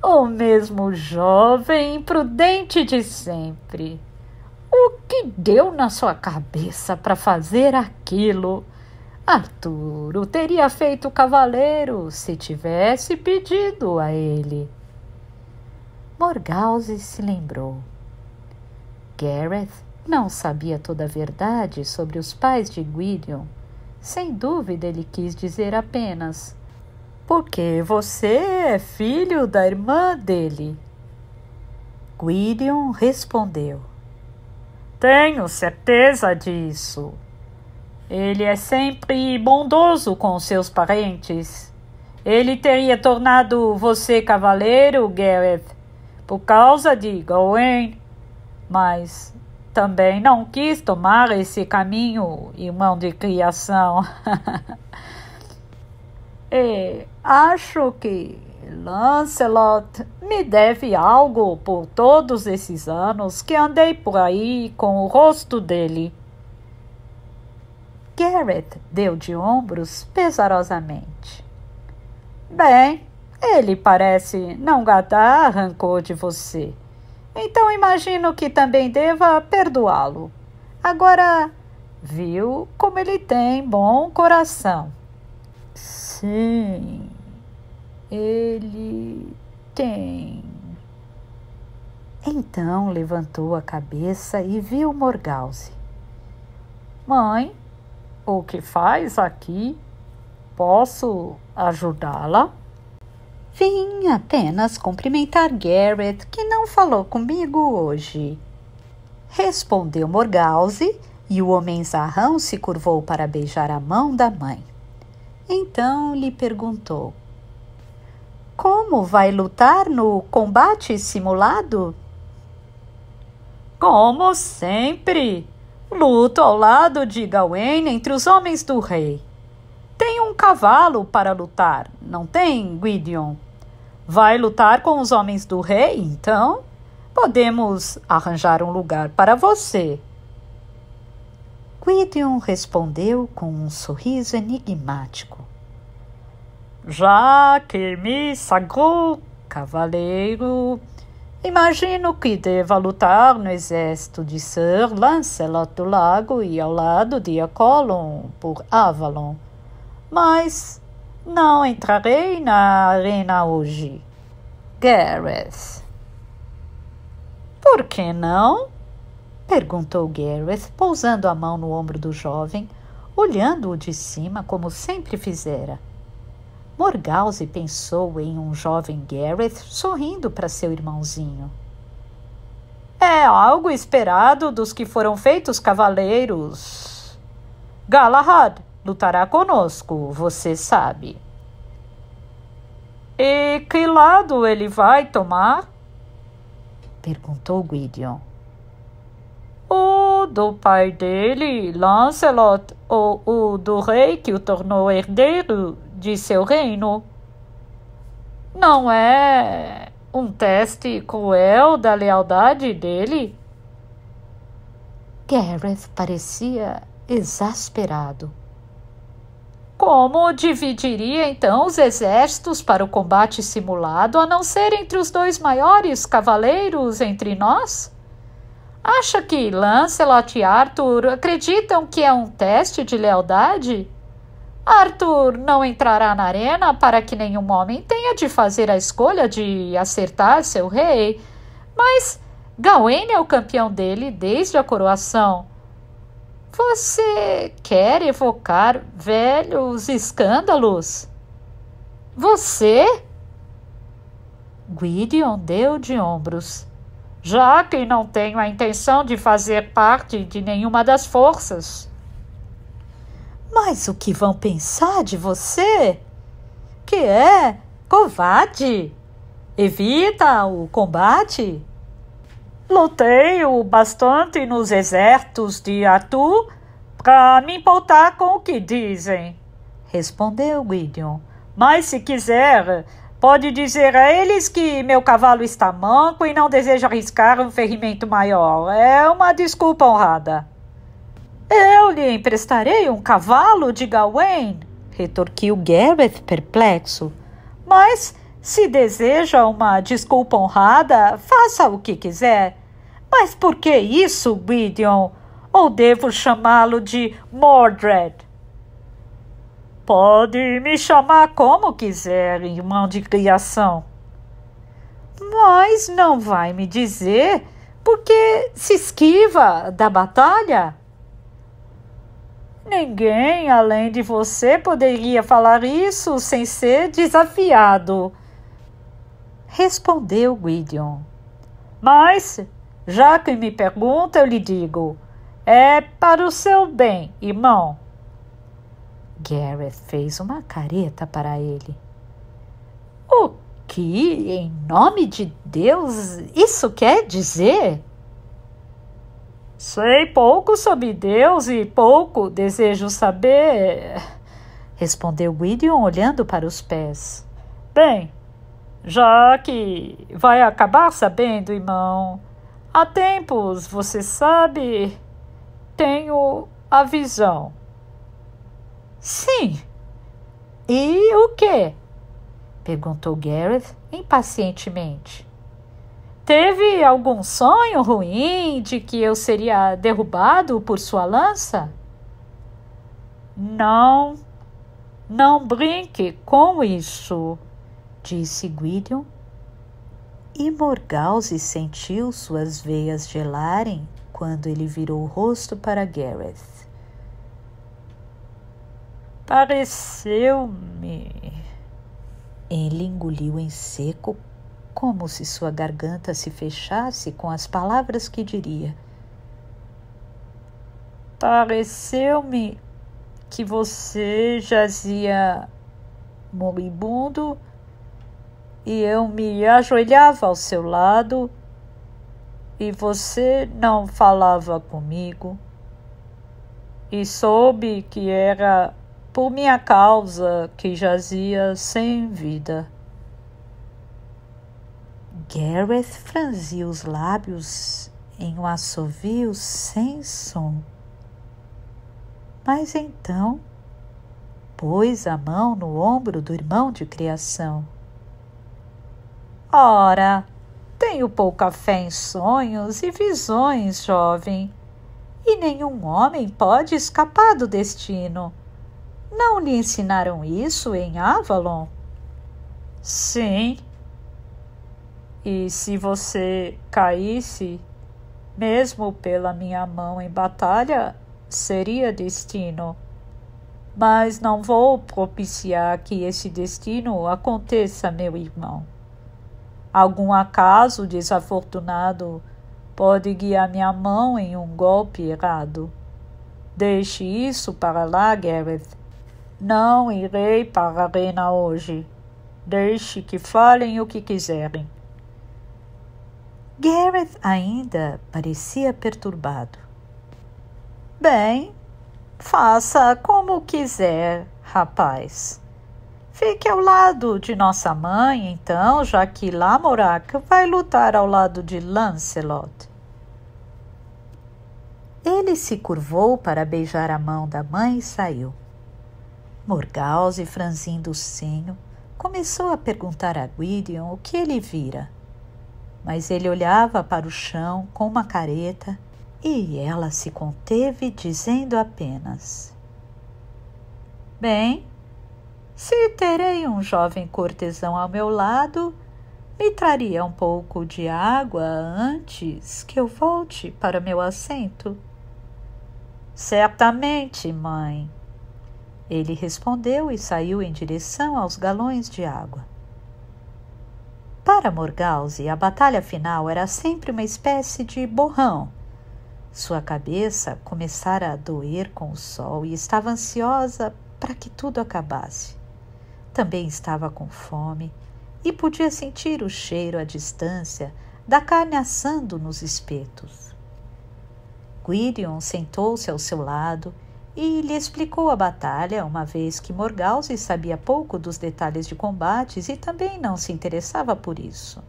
o mesmo jovem imprudente de sempre. O que deu na sua cabeça para fazer aquilo? Arturo teria feito cavaleiro se tivesse pedido a ele. Morgause se lembrou. Gareth não sabia toda a verdade sobre os pais de Gwydion. Sem dúvida ele quis dizer apenas: porque você é filho da irmã dele. Gwydion respondeu: tenho certeza disso. Ele é sempre bondoso com seus parentes. Ele teria tornado você cavaleiro, Gareth, por causa de Gawain, mas também não quis tomar esse caminho, irmão de criação. E acho que Lancelot me deve algo por todos esses anos que andei por aí com o rosto dele. Gareth deu de ombros pesarosamente. Bem, ele parece não guardar rancor de você. Então imagino que também deva perdoá-lo. Agora, viu como ele tem bom coração. Sim, ele tem. Então levantou a cabeça e viu Morgause. Mãe, o que faz aqui? Posso ajudá-la? Vim apenas cumprimentar Gareth, que não falou comigo hoje. Respondeu Morgause, e o homenzarrão se curvou para beijar a mão da mãe. Então lhe perguntou: como vai lutar no combate simulado? Como sempre, luto ao lado de Gawain entre os homens do rei. Tem um cavalo para lutar, não tem, Gwydion? Vai lutar com os homens do rei, então? Podemos arranjar um lugar para você. Gwydion respondeu com um sorriso enigmático. Já que me sagrou cavaleiro, imagino que deva lutar no exército de Sir Lancelot do Lago e ao lado de Acolon por Avalon. Mas não entrarei na arena hoje. Gareth. Por que não? Perguntou Gareth, pousando a mão no ombro do jovem, olhando-o de cima como sempre fizera. Morgause pensou em um jovem Gareth sorrindo para seu irmãozinho. É algo esperado dos que foram feitos cavaleiros. Galahad lutará conosco, você sabe. E que lado ele vai tomar? Perguntou Gwydion. O do pai dele, Lancelot, ou o do rei que o tornou herdeiro de seu reino? Não é um teste cruel da lealdade dele? Gareth parecia exasperado. Como dividiria então os exércitos para o combate simulado, a não ser entre os dois maiores cavaleiros entre nós? Acha que Lancelot e Arthur acreditam que é um teste de lealdade? Arthur não entrará na arena para que nenhum homem tenha de fazer a escolha de acertar seu rei, mas Gawain é o campeão dele desde a coroação. Você quer evocar velhos escândalos? Você? Gwydion deu de ombros. Já que não tenho a intenção de fazer parte de nenhuma das forças. Mas o que vão pensar de você? Que é covarde? Evita o combate? Lutei bastante nos exércitos de Arthur para me importar com o que dizem, respondeu Gwydion. Mas se quiser, pode dizer a eles que meu cavalo está manco e não deseja arriscar um ferimento maior. É uma desculpa honrada. Eu lhe emprestarei um cavalo de Gawain, retorquiu Gareth perplexo. Mas se deseja uma desculpa honrada, faça o que quiser. Mas por que isso, Gwydion? Ou devo chamá-lo de Mordred? Pode me chamar como quiser, irmão de criação. Mas não vai me dizer por que se esquiva da batalha? Ninguém, além de você, poderia falar isso sem ser desafiado, respondeu Gwydion. Mas, já que me pergunta, eu lhe digo, é para o seu bem, irmão. Gareth fez uma careta para ele. O que, em nome de Deus, isso quer dizer? Sei pouco sobre Deus e pouco desejo saber, respondeu Gwydion olhando para os pés. Bem, já que vai acabar sabendo, irmão, há tempos, você sabe, tenho a visão. Sim. E o quê? Perguntou Gareth impacientemente. Teve algum sonho ruim de que eu seria derrubado por sua lança? Não brinque com isso, disse Gwydion. E Morgause sentiu suas veias gelarem quando ele virou o rosto para Gareth. Pareceu-me. Ele engoliu em seco, como se sua garganta se fechasse com as palavras que diria. Pareceu-me que você jazia moribundo e eu me ajoelhava ao seu lado e você não falava comigo. E soube que era por minha causa que jazia sem vida. Gareth franziu os lábios em um assovio sem som. Mas então pôs a mão no ombro do irmão de criação. Ora, tenho pouca fé em sonhos e visões, jovem, e nenhum homem pode escapar do destino. Não lhe ensinaram isso em Avalon? Sim. E se você caísse, mesmo pela minha mão em batalha, seria destino. Mas não vou propiciar que esse destino aconteça, meu irmão. Algum acaso desafortunado pode guiar minha mão em um golpe errado. Deixe isso para lá, Gareth. Não irei para a arena hoje. Deixe que falem o que quiserem. Gareth ainda parecia perturbado. Bem, faça como quiser, rapaz. Fique ao lado de nossa mãe, então, já que Lamorak vai lutar ao lado de Lancelot. Ele se curvou para beijar a mão da mãe e saiu. Morgause, franzindo o senho, começou a perguntar a Gwydion o que ele vira. Mas ele olhava para o chão com uma careta e ela se conteve, dizendo apenas: Bem, se terei um jovem cortesão ao meu lado, me traria um pouco de água antes que eu volte para meu assento? Certamente, mãe. Ele respondeu e saiu em direção aos galões de água. Para Morgause, a batalha final era sempre uma espécie de borrão. Sua cabeça começara a doer com o sol e estava ansiosa para que tudo acabasse. Também estava com fome e podia sentir o cheiro à distância da carne assando nos espetos. Gwydion sentou-se ao seu lado e lhe explicou a batalha, uma vez que Morgause sabia pouco dos detalhes de combates e também não se interessava por isso.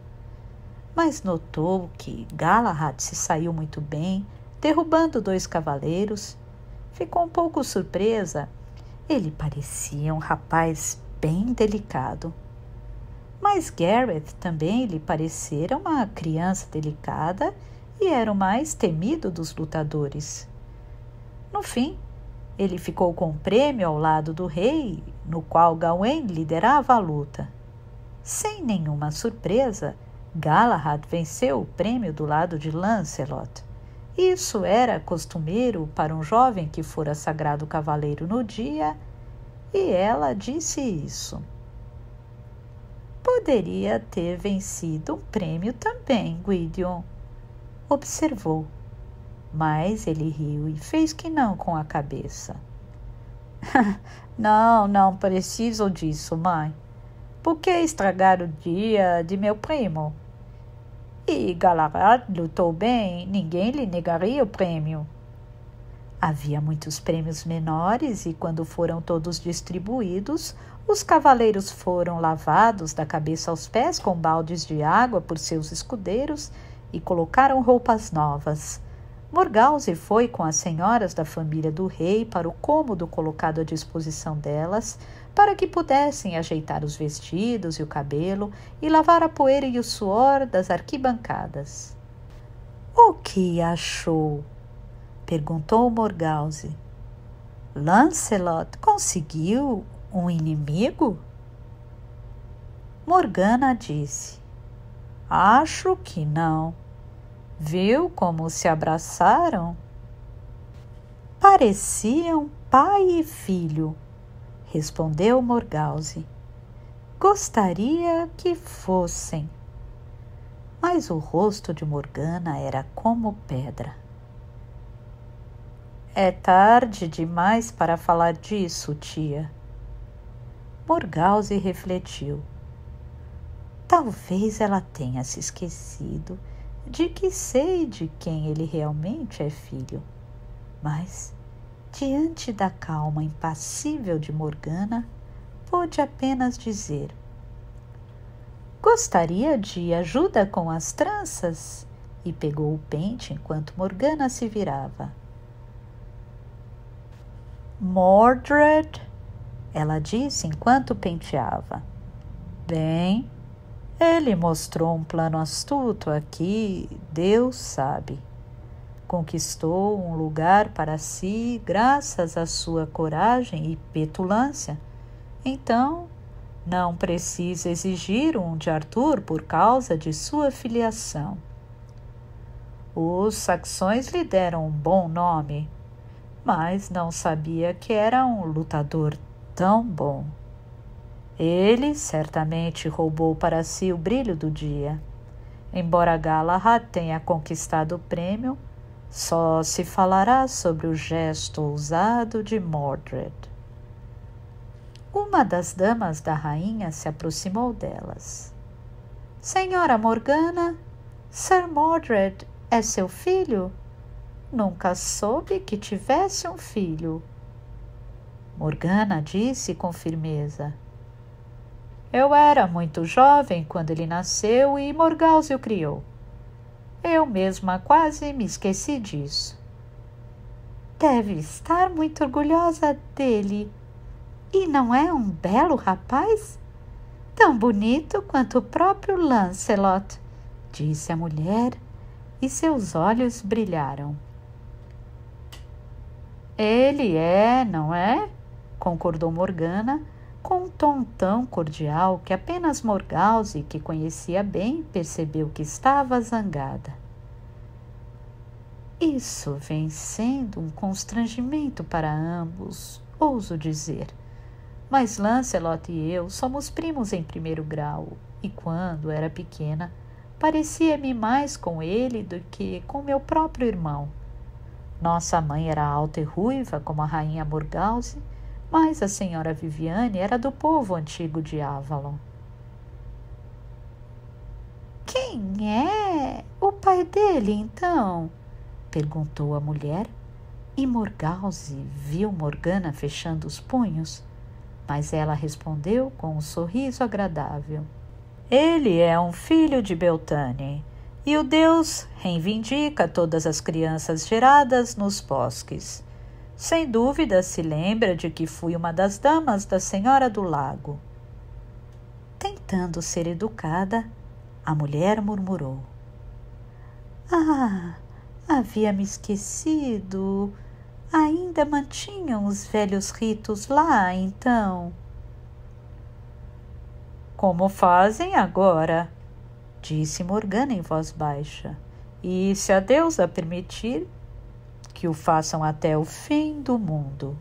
Mas notou que Galahad se saiu muito bem, derrubando 2 cavaleiros. Ficou um pouco surpresa. Ele parecia um rapaz bem delicado. Mas Gareth também lhe parecera uma criança delicada e era o mais temido dos lutadores. No fim, ele ficou com um prêmio ao lado do rei, no qual Gawain liderava a luta. Sem nenhuma surpresa, Galahad venceu o prêmio do lado de Lancelot. Isso era costumeiro para um jovem que fora sagrado cavaleiro no dia, e ela disse isso. Poderia ter vencido um prêmio também, Gwydion, observou. Mas ele riu e fez que não com a cabeça. Não preciso disso, mãe. Por que estragar o dia de meu primo? E Galahad lutou bem, ninguém lhe negaria o prêmio. Havia muitos prêmios menores e, quando foram todos distribuídos, os cavaleiros foram lavados da cabeça aos pés com baldes de água por seus escudeiros e colocaram roupas novas. Morgause foi com as senhoras da família do rei para o cômodo colocado à disposição delas, para que pudessem ajeitar os vestidos e o cabelo e lavar a poeira e o suor das arquibancadas. O que achou? Perguntou Morgause. Lancelot conseguiu um inimigo? Morgana disse: Acho que não. Viu como se abraçaram? Pareciam pai e filho, respondeu Morgause. Gostaria que fossem. Mas o rosto de Morgana era como pedra. É tarde demais para falar disso, tia. Morgause refletiu. Talvez ela tenha se esquecido de que sei de quem ele realmente é filho. Mas, diante da calma impassível de Morgana, pôde apenas dizer: Gostaria de ajuda com as tranças? E pegou o pente enquanto Morgana se virava. Mordred, ela disse enquanto penteava. Bem, ele mostrou um plano astuto aqui, Deus sabe. Conquistou um lugar para si graças à sua coragem e petulância. Então, não precisa exigir um de Arthur por causa de sua filiação. Os saxões lhe deram um bom nome, mas não sabia que era um lutador tão bom. Ele certamente roubou para si o brilho do dia. Embora Galahad tenha conquistado o prêmio, só se falará sobre o gesto ousado de Mordred. Uma das damas da rainha se aproximou delas. Senhora Morgana, Sir Mordred é seu filho? Nunca soube que tivesse um filho. Morgana disse com firmeza. Eu era muito jovem quando ele nasceu e Morgause o criou. Eu mesma quase me esqueci disso. Deve estar muito orgulhosa dele. E não é um belo rapaz? Tão bonito quanto o próprio Lancelot, disse a mulher, e seus olhos brilharam. Ele é, não é? Concordou Morgana, com um tom tão cordial que apenas Morgause, que conhecia bem, percebeu que estava zangada. Isso vem sendo um constrangimento para ambos, ouso dizer. Mas Lancelot e eu somos primos em primeiro grau, e quando era pequena, parecia-me mais com ele do que com meu próprio irmão. Nossa mãe era alta e ruiva, como a rainha Morgause, mas a senhora Viviane era do povo antigo de Avalon. Quem é o pai dele, então? Perguntou a mulher, e Morgause viu Morgana fechando os punhos, mas ela respondeu com um sorriso agradável. Ele é um filho de Beltane, e o Deus reivindica todas as crianças geradas nos bosques. Sem dúvida se lembra de que fui uma das damas da Senhora do Lago. Tentando ser educada, a mulher murmurou. Havia me esquecido. Ainda mantinham os velhos ritos lá, então? Como fazem agora? Disse Morgana em voz baixa. E se a deusa permitir, que o façam até o fim do mundo.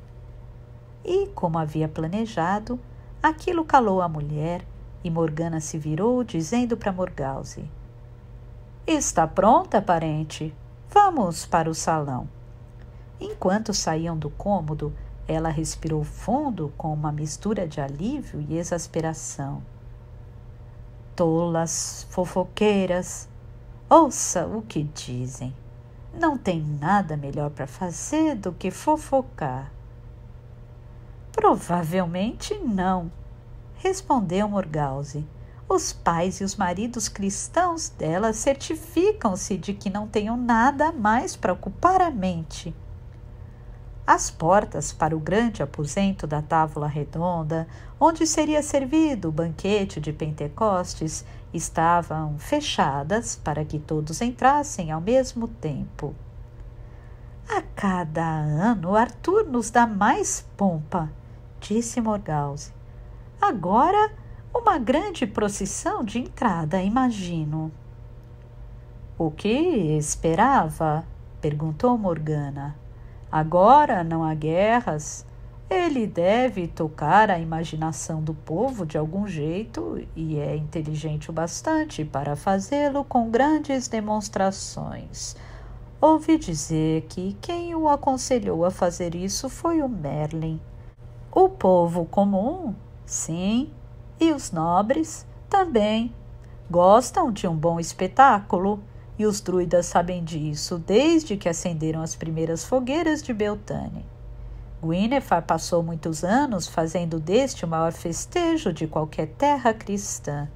E, como havia planejado, aquilo calou a mulher e Morgana se virou, dizendo para Morgause: Está pronta, parente? Vamos para o salão. Enquanto saíam do cômodo, ela respirou fundo com uma mistura de alívio e exasperação. Tolas, fofoqueiras, ouça o que dizem. Não tem nada melhor para fazer do que fofocar. Provavelmente não, respondeu Morgause. Os pais e os maridos cristãos dela certificam-se de que não tenham nada mais para ocupar a mente. As portas para o grande aposento da távola redonda, onde seria servido o banquete de Pentecostes, estavam fechadas para que todos entrassem ao mesmo tempo. A cada ano Arthur nos dá mais pompa, disse Morgause. Agora, uma grande procissão de entrada, imagino. O que esperava? Perguntou Morgana. Agora não há guerras. Ele deve tocar a imaginação do povo de algum jeito e é inteligente o bastante para fazê-lo com grandes demonstrações. Ouvi dizer que quem o aconselhou a fazer isso foi o Merlin. O povo comum, sim, e os nobres também gostam de um bom espetáculo. E os druidas sabem disso desde que acenderam as primeiras fogueiras de Beltane. Gwynethar passou muitos anos fazendo deste o maior festejo de qualquer terra cristã.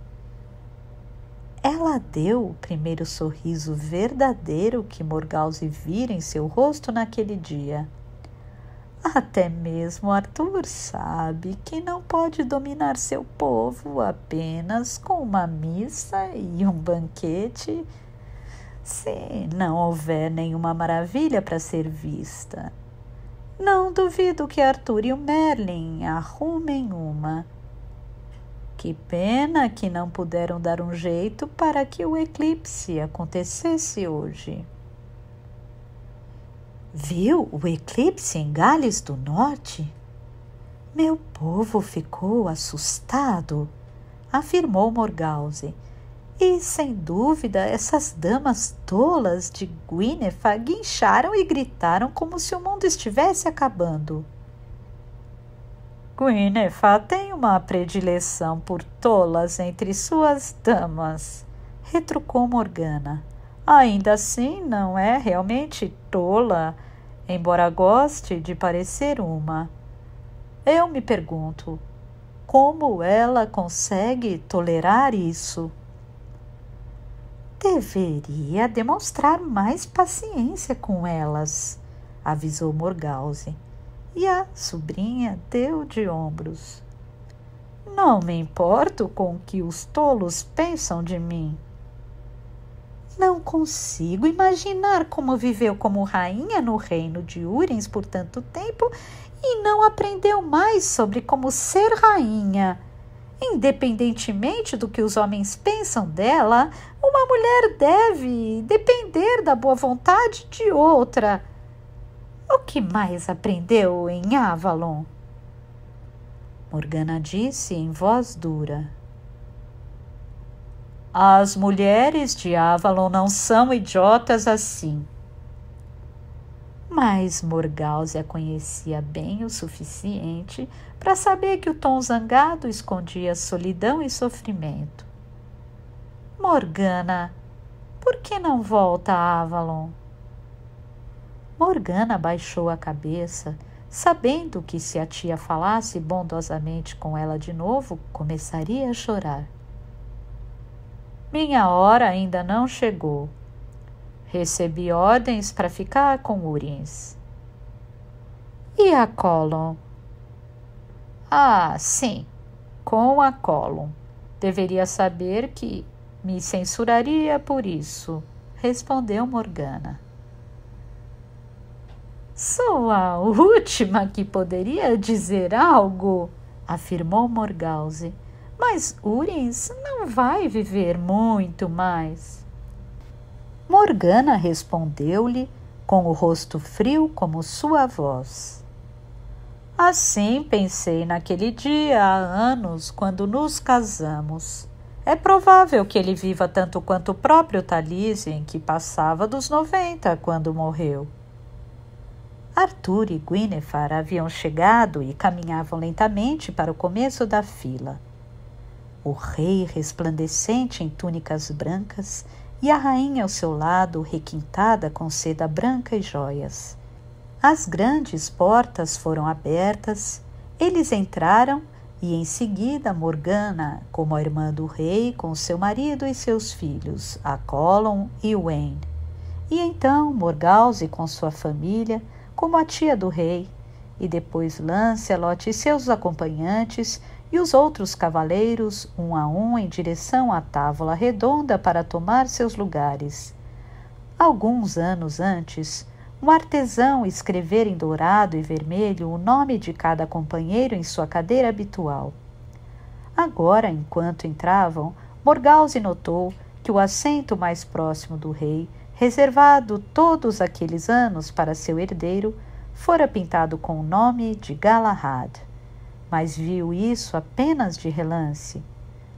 Ela deu o primeiro sorriso verdadeiro que Morgause vira em seu rosto naquele dia. Até mesmo Arthur sabe que não pode dominar seu povo apenas com uma missa e um banquete, se não houver nenhuma maravilha para ser vista. Não duvido que Arthur e o Merlin arrumem uma. Que pena que não puderam dar um jeito para que o eclipse acontecesse hoje. Viu o eclipse em Gales do Norte? Meu povo ficou assustado, afirmou Morgause. E, sem dúvida, essas damas tolas de Gwynethar guincharam e gritaram como se o mundo estivesse acabando. Gwynethar tem uma predileção por tolas entre suas damas, retrucou Morgana. Ainda assim, não é realmente tola, embora goste de parecer uma. Eu me pergunto, como ela consegue tolerar isso? Deveria demonstrar mais paciência com elas, avisou Morgause, e a sobrinha deu de ombros. Não me importo com o que os tolos pensam de mim. Não consigo imaginar como viveu como rainha no reino de Úrens por tanto tempo e não aprendeu mais sobre como ser rainha. Independentemente do que os homens pensam dela, uma mulher deve depender da boa vontade de outra. O que mais aprendeu em Avalon? Morgana disse em voz dura. As mulheres de Avalon não são idiotas assim. Mas Morgause a conhecia bem o suficiente para saber que o tom zangado escondia solidão e sofrimento. Morgana, por que não volta a Avalon? Morgana baixou a cabeça, sabendo que se a tia falasse bondosamente com ela de novo, começaria a chorar. Minha hora ainda não chegou. Recebi ordens para ficar com Urins. E a Colon? Ah, sim, com a Colon. Deveria saber que me censuraria por isso, respondeu Morgana. Sou a última que poderia dizer algo, afirmou Morgause. Mas Urins não vai viver muito mais. Morgana respondeu-lhe com o rosto frio como sua voz. Assim pensei naquele dia há anos, quando nos casamos. É provável que ele viva tanto quanto o próprio Taliesin, que passava dos 90 quando morreu. Arthur e Gwynethar haviam chegado e caminhavam lentamente para o começo da fila. O rei resplandecente em túnicas brancas e a rainha ao seu lado requintada com seda branca e joias. As grandes portas foram abertas, eles entraram e em seguida Morgana, como a irmã do rei, com seu marido e seus filhos, a Colon e Wayne. E então Morgause com sua família, como a tia do rei, e depois Lancelot e seus acompanhantes e os outros cavaleiros, um a um, em direção à távola redonda para tomar seus lugares. Alguns anos antes, um artesão escrevera em dourado e vermelho o nome de cada companheiro em sua cadeira habitual. Agora, enquanto entravam, Morgause notou que o assento mais próximo do rei, reservado todos aqueles anos para seu herdeiro, fora pintado com o nome de Galahad. Mas viu isso apenas de relance.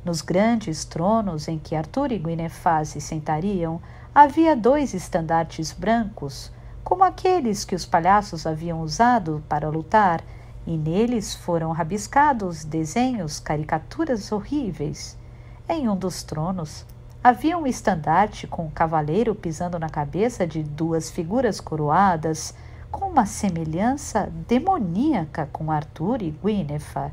Nos grandes tronos em que Arthur e Gwynethar se sentariam, havia 2 estandartes brancos, como aqueles que os palhaços haviam usado para lutar, e neles foram rabiscados desenhos, caricaturas horríveis. Em um dos tronos, havia um estandarte com um cavaleiro pisando na cabeça de 2 figuras coroadas, com uma semelhança demoníaca com Arthur e Gwynethar.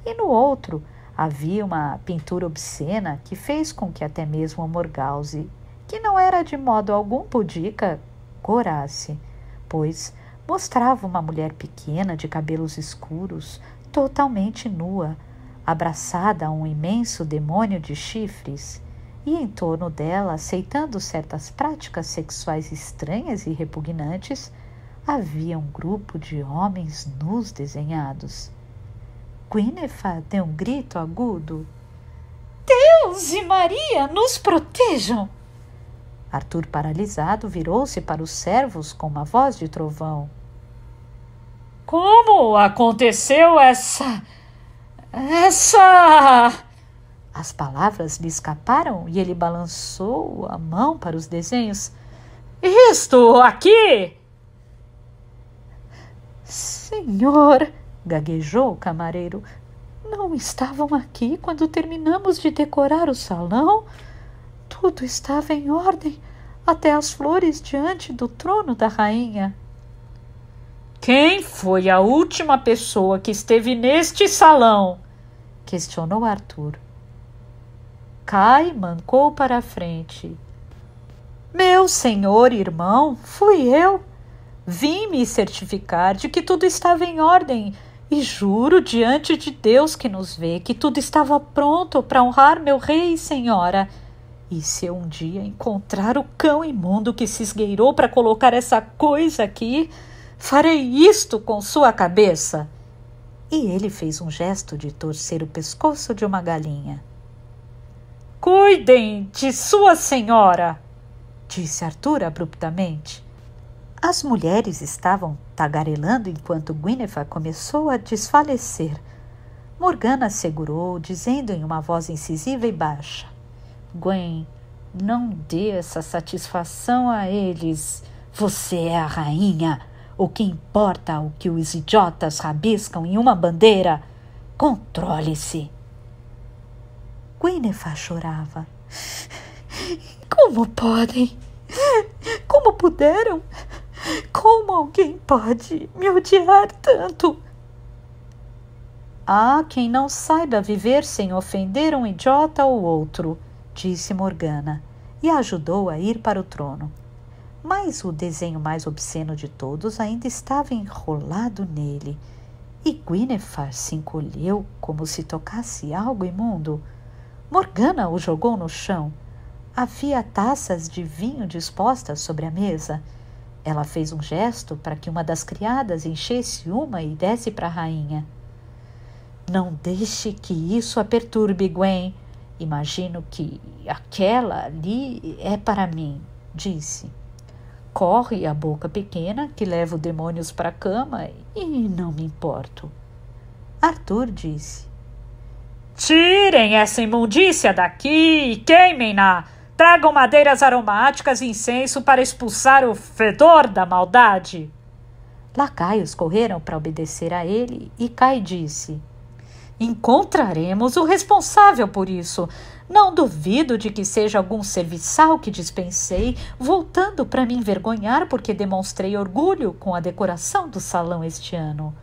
E no outro havia uma pintura obscena que fez com que até mesmo Morgause, que não era de modo algum pudica, corasse, pois mostrava uma mulher pequena de cabelos escuros, totalmente nua, abraçada a um imenso demônio de chifres, e em torno dela, aceitando certas práticas sexuais estranhas e repugnantes, havia um grupo de homens nus desenhados. Gwynethar deu um grito agudo. Deus e Maria nos protejam! Arthur, paralisado, virou-se para os servos com uma voz de trovão. Como aconteceu essa... As palavras lhe escaparam e ele balançou a mão para os desenhos. Isto aqui! Senhor, gaguejou o camareiro, não estavam aqui quando terminamos de decorar o salão? Tudo estava em ordem, até as flores diante do trono da rainha. Quem foi a última pessoa que esteve neste salão? Questionou Arthur. Cai mancou para a frente. Meu senhor irmão, fui eu. Vim me certificar de que tudo estava em ordem e juro diante de Deus que nos vê que tudo estava pronto para honrar meu rei e senhora. E se eu um dia encontrar o cão imundo que se esgueirou para colocar essa coisa aqui, farei isto com sua cabeça. E ele fez um gesto de torcer o pescoço de uma galinha. Cuidem de sua senhora, disse Arthur abruptamente. As mulheres estavam tagarelando enquanto Gwynethar começou a desfalecer. Morgana segurou, dizendo em uma voz incisiva e baixa: Gwen, não dê essa satisfação a eles. Você é a rainha. O que importa o que os idiotas rabiscam em uma bandeira? Controle-se. Gwyneth chorava. Como podem? Como puderam? Como alguém pode me odiar tanto? Há quem não saiba viver sem ofender um idiota ou outro, disse Morgana, e a ajudou a ir para o trono. Mas o desenho mais obsceno de todos ainda estava enrolado nele, e Gwyneth se encolheu como se tocasse algo imundo. Morgana o jogou no chão. Havia taças de vinho dispostas sobre a mesa. Ela fez um gesto para que uma das criadas enchesse uma e desse para a rainha. Não deixe que isso a perturbe, Gwen. Imagino que aquela ali é para mim, disse. Corre a boca pequena que leva demônios para a cama e não me importo. Arthur disse. Tirem essa imundícia daqui e queimem-na. Tragam madeiras aromáticas e incenso para expulsar o fedor da maldade. Lacaios correram para obedecer a ele e Cai disse. Encontraremos o responsável por isso. Não duvido de que seja algum serviçal que dispensei, voltando para me envergonhar porque demonstrei orgulho com a decoração do salão este ano.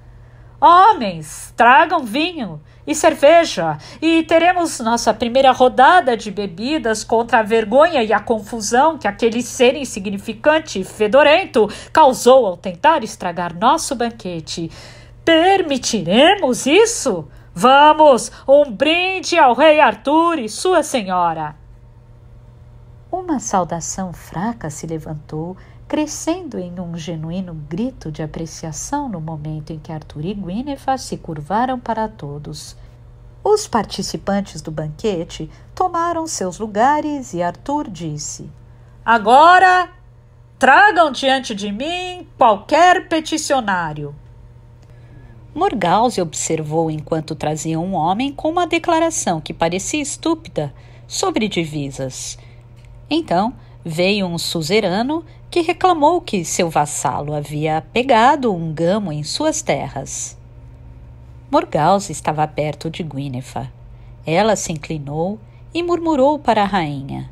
Homens, tragam vinho e cerveja e teremos nossa primeira rodada de bebidas contra a vergonha e a confusão que aquele ser insignificante e fedorento causou ao tentar estragar nosso banquete. Permitiremos isso? Vamos, um brinde ao rei Arthur e sua senhora. Uma saudação fraca se levantou, crescendo em um genuíno grito de apreciação no momento em que Arthur e Gwyneth se curvaram para todos. Os participantes do banquete tomaram seus lugares e Arthur disse: Agora, tragam diante de mim qualquer peticionário. Morgause observou enquanto trazia um homem com uma declaração que parecia estúpida sobre divisas. Então veio um suzerano que reclamou que seu vassalo havia pegado um gamo em suas terras. Morgause estava perto de Gwyneth. Ela se inclinou e murmurou para a rainha.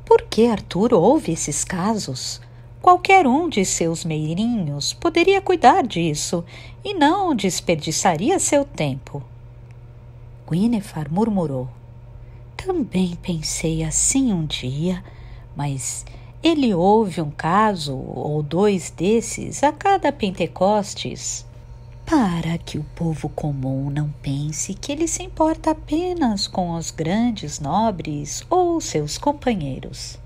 Por que Arthur ouve esses casos? Qualquer um de seus meirinhos poderia cuidar disso e não desperdiçaria seu tempo. Gwyneth murmurou. Também pensei assim um dia, mas ele ouve um caso ou dois desses a cada Pentecostes, para que o povo comum não pense que ele se importa apenas com os grandes nobres ou seus companheiros.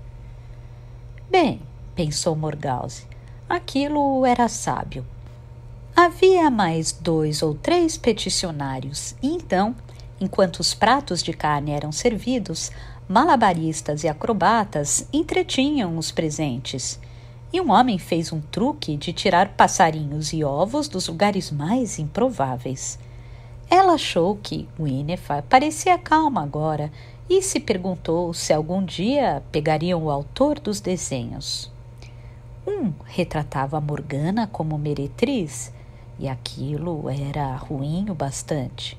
Bem, pensou Morgause, aquilo era sábio. Havia mais 2 ou 3 peticionários e então, enquanto os pratos de carne eram servidos, malabaristas e acrobatas entretinham os presentes, e um homem fez um truque de tirar passarinhos e ovos dos lugares mais improváveis. Ela achou que Gwyneth parecia calma agora e se perguntou se algum dia pegariam o autor dos desenhos. Um retratava Morgana como meretriz, e aquilo era ruim o bastante.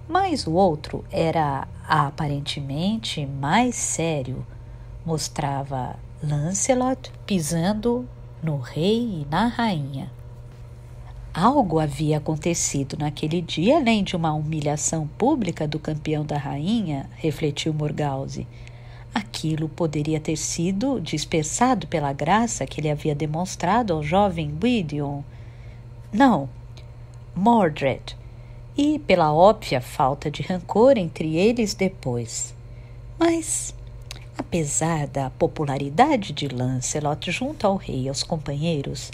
Mas o outro era aparentemente mais sério. Mostrava Lancelot pisando no rei e na rainha. Algo havia acontecido naquele dia, além de uma humilhação pública do campeão da rainha, refletiu Morgause. Aquilo poderia ter sido dispersado pela graça que ele havia demonstrado ao jovem Gwydion. Não, Mordred, e pela óbvia falta de rancor entre eles depois. Mas, apesar da popularidade de Lancelot junto ao rei e aos companheiros,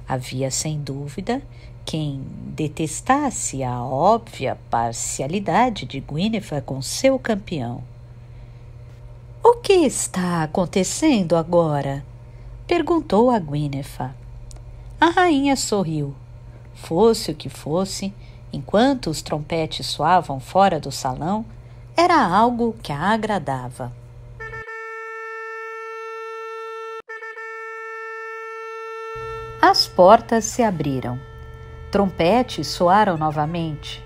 havia sem dúvida quem detestasse a óbvia parcialidade de Gwyneth com seu campeão. O que está acontecendo agora? Perguntou a Gwyneth. A rainha sorriu. Fosse o que fosse, enquanto os trompetes soavam fora do salão, era algo que a agradava. As portas se abriram. Trompetes soaram novamente,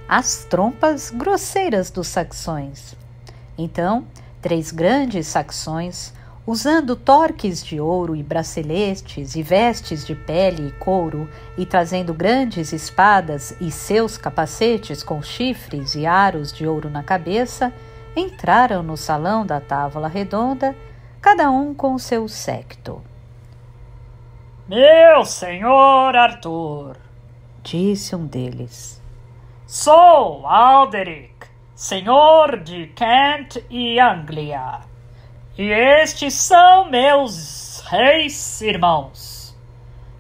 as trompas grosseiras dos saxões. Então, 3 grandes saxões, usando torques de ouro e braceletes e vestes de pele e couro, e trazendo grandes espadas e seus capacetes com chifres e aros de ouro na cabeça, entraram no salão da távola redonda, cada um com seu séquito. Meu senhor Arthur, disse um deles, sou Alderic, senhor de Kent e Anglia, e estes são meus reis irmãos.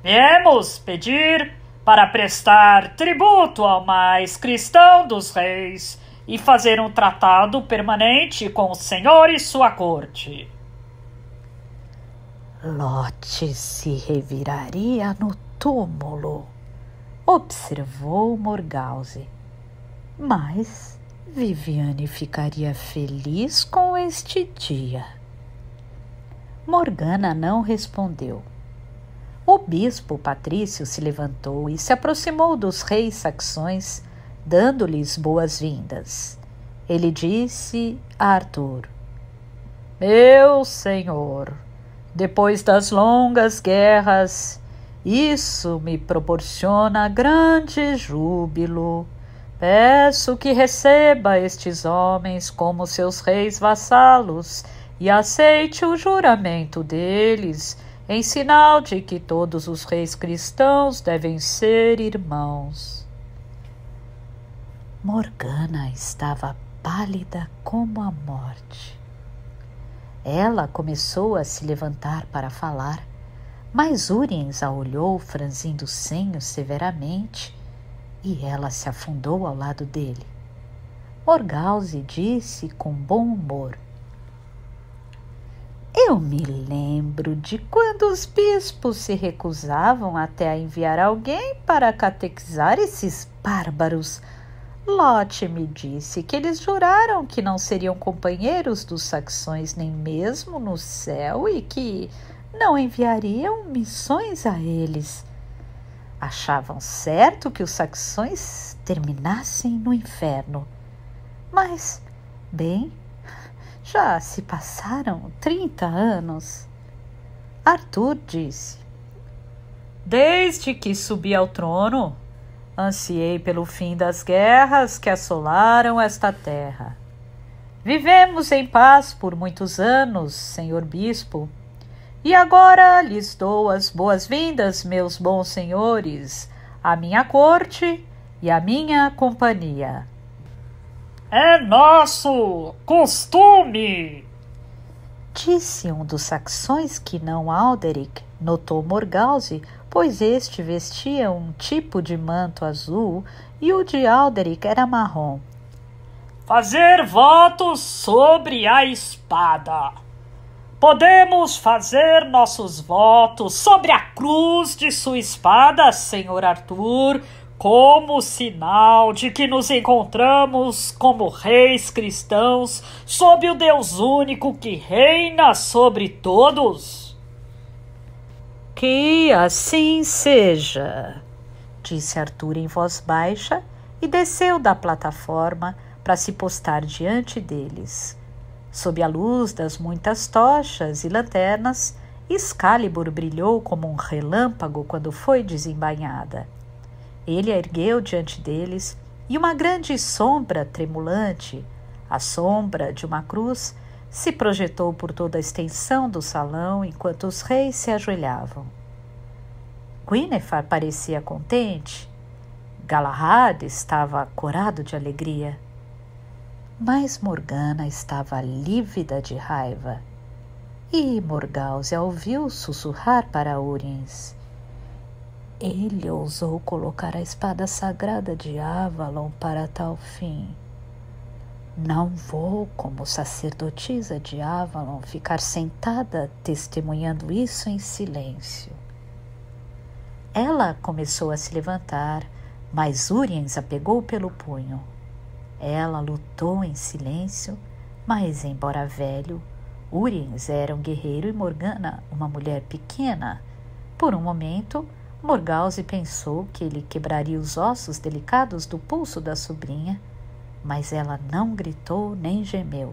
Viemos pedir para prestar tributo ao mais cristão dos reis e fazer um tratado permanente com o senhor e sua corte. Lote se reviraria no túmulo, observou Morgause. Mas Viviane ficaria feliz com este dia. Morgana não respondeu. O bispo Patrício se levantou e se aproximou dos reis saxões, dando-lhes boas-vindas. Ele disse a Arthur: Meu senhor, depois das longas guerras, isso me proporciona grande júbilo. Peço que receba estes homens como seus reis vassalos e aceite o juramento deles, em sinal de que todos os reis cristãos devem ser irmãos. Morgana estava pálida como a morte. Ela começou a se levantar para falar, mas Uriens a olhou franzindo o senho severamente e ela se afundou ao lado dele. Morgause disse com bom humor: Eu me lembro de quando os bispos se recusavam até a enviar alguém para catequizar esses bárbaros. Lote me disse que eles juraram que não seriam companheiros dos saxões nem mesmo no céu e que não enviariam missões a eles. Achavam certo que os saxões terminassem no inferno. Mas, bem, já se passaram 30 anos. Arthur disse: Desde que subi ao trono, ansiei pelo fim das guerras que assolaram esta terra. Vivemos em paz por muitos anos, senhor bispo, e agora lhes dou as boas-vindas, meus bons senhores, à minha corte e à minha companhia. É nosso costume, disse um dos saxões que não Alderic, notou Morgause, pois este vestia um tipo de manto azul e o de Alderic era marrom. Fazer votos sobre a espada. Podemos fazer nossos votos sobre a cruz de sua espada, senhor Arthur, como sinal de que nos encontramos como reis cristãos sob o Deus único que reina sobre todos? Que assim seja, disse Arthur em voz baixa e desceu da plataforma para se postar diante deles. Sob a luz das muitas tochas e lanternas, Excalibur brilhou como um relâmpago quando foi desembainhada. Ele a ergueu diante deles e uma grande sombra tremulante, a sombra de uma cruz, se projetou por toda a extensão do salão enquanto os reis se ajoelhavam. Guinevere parecia contente. Galahad estava corado de alegria. Mas Morgana estava lívida de raiva. E Morgause a ouviu sussurrar para Uriens: Ele ousou colocar a espada sagrada de Avalon para tal fim. Não vou, como sacerdotisa de Avalon, ficar sentada testemunhando isso em silêncio. Ela começou a se levantar, mas Uriens a pegou pelo punho. Ela lutou em silêncio, mas, embora velho, Uriens era um guerreiro e Morgana uma mulher pequena. Por um momento, Morgause pensou que ele quebraria os ossos delicados do pulso da sobrinha, mas ela não gritou nem gemeu.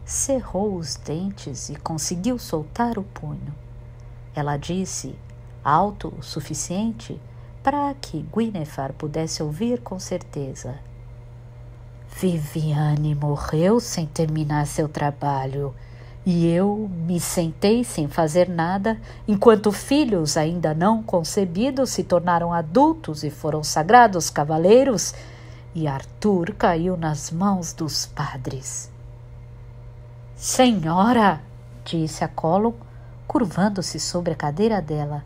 Cerrou os dentes e conseguiu soltar o punho. Ela disse, alto o suficiente para que Gwynethar pudesse ouvir com certeza: Viviane morreu sem terminar seu trabalho, e eu me sentei sem fazer nada, enquanto filhos ainda não concebidos se tornaram adultos e foram sagrados cavaleiros, e Arthur caiu nas mãos dos padres. Senhora, disse a Colum, curvando-se sobre a cadeira dela,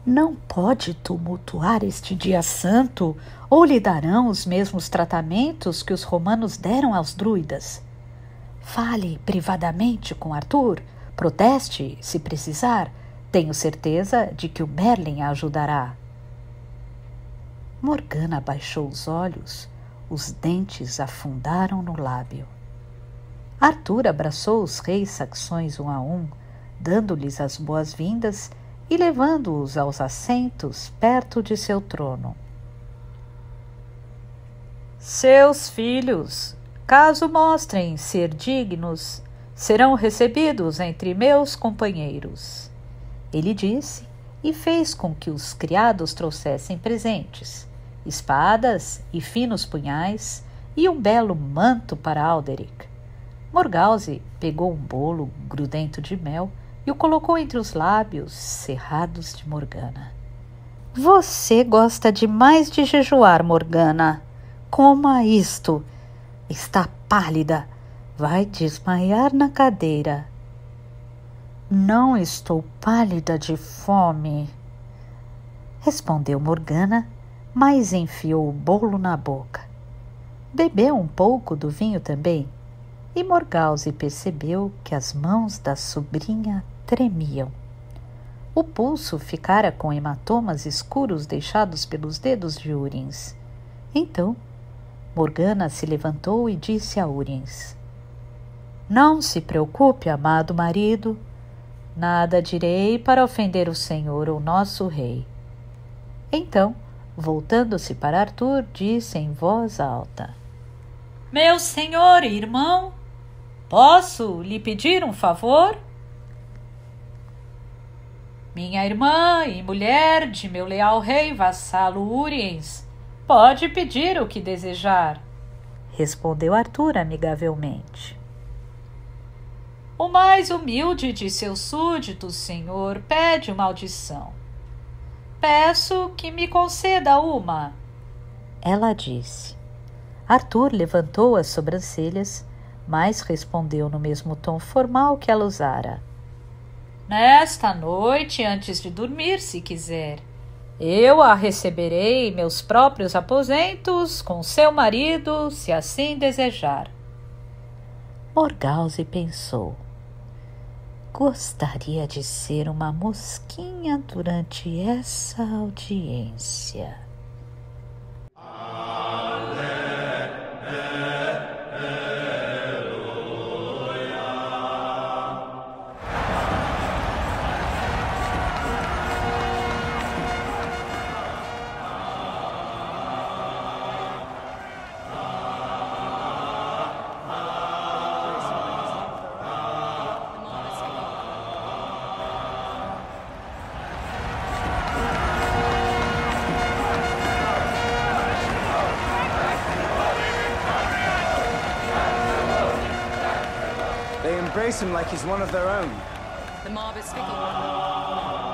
não pode tumultuar este dia santo, ou lhe darão os mesmos tratamentos que os romanos deram aos druidas. Fale privadamente com Arthur, proteste se precisar. Tenho certeza de que o Merlin a ajudará. Morgana baixou os olhos, os dentes afundaram no lábio. Arthur abraçou os reis saxões um a um, dando-lhes as boas-vindas e levando-os aos assentos perto de seu trono. Seus filhos, caso mostrem ser dignos, serão recebidos entre meus companheiros. Ele disse e fez com que os criados trouxessem presentes, espadas e finos punhais e um belo manto para Alderic. Morgause pegou um bolo grudento de mel e o colocou entre os lábios cerrados de Morgana. Você gosta demais de jejuar, Morgana. Coma isto. Está pálida. Vai desmaiar na cadeira. Não estou pálida de fome, respondeu Morgana, mas enfiou o bolo na boca. Bebeu um pouco do vinho também, e Morgause percebeu que as mãos da sobrinha tremiam. O pulso ficara com hematomas escuros deixados pelos dedos de Uriens. Então, Morgana se levantou e disse a Uriens: Não se preocupe, amado marido. Nada direi para ofender o Senhor, o nosso rei. Então, voltando-se para Arthur, disse em voz alta: Meu senhor e irmão, posso lhe pedir um favor? Minha irmã e mulher de meu leal rei vassalo Uriens, pode pedir o que desejar, respondeu Arthur amigavelmente. O mais humilde de seus súditos, senhor, pede uma audição. Peço que me conceda uma, ela disse. Arthur levantou as sobrancelhas, mas respondeu no mesmo tom formal que ela usara. Nesta noite, antes de dormir, se quiser, eu a receberei em meus próprios aposentos com seu marido, se assim desejar. Morgause pensou. Gostaria de ser uma mosquinha durante essa audiência. They embrace him like he's one of their own. The mob is fickle.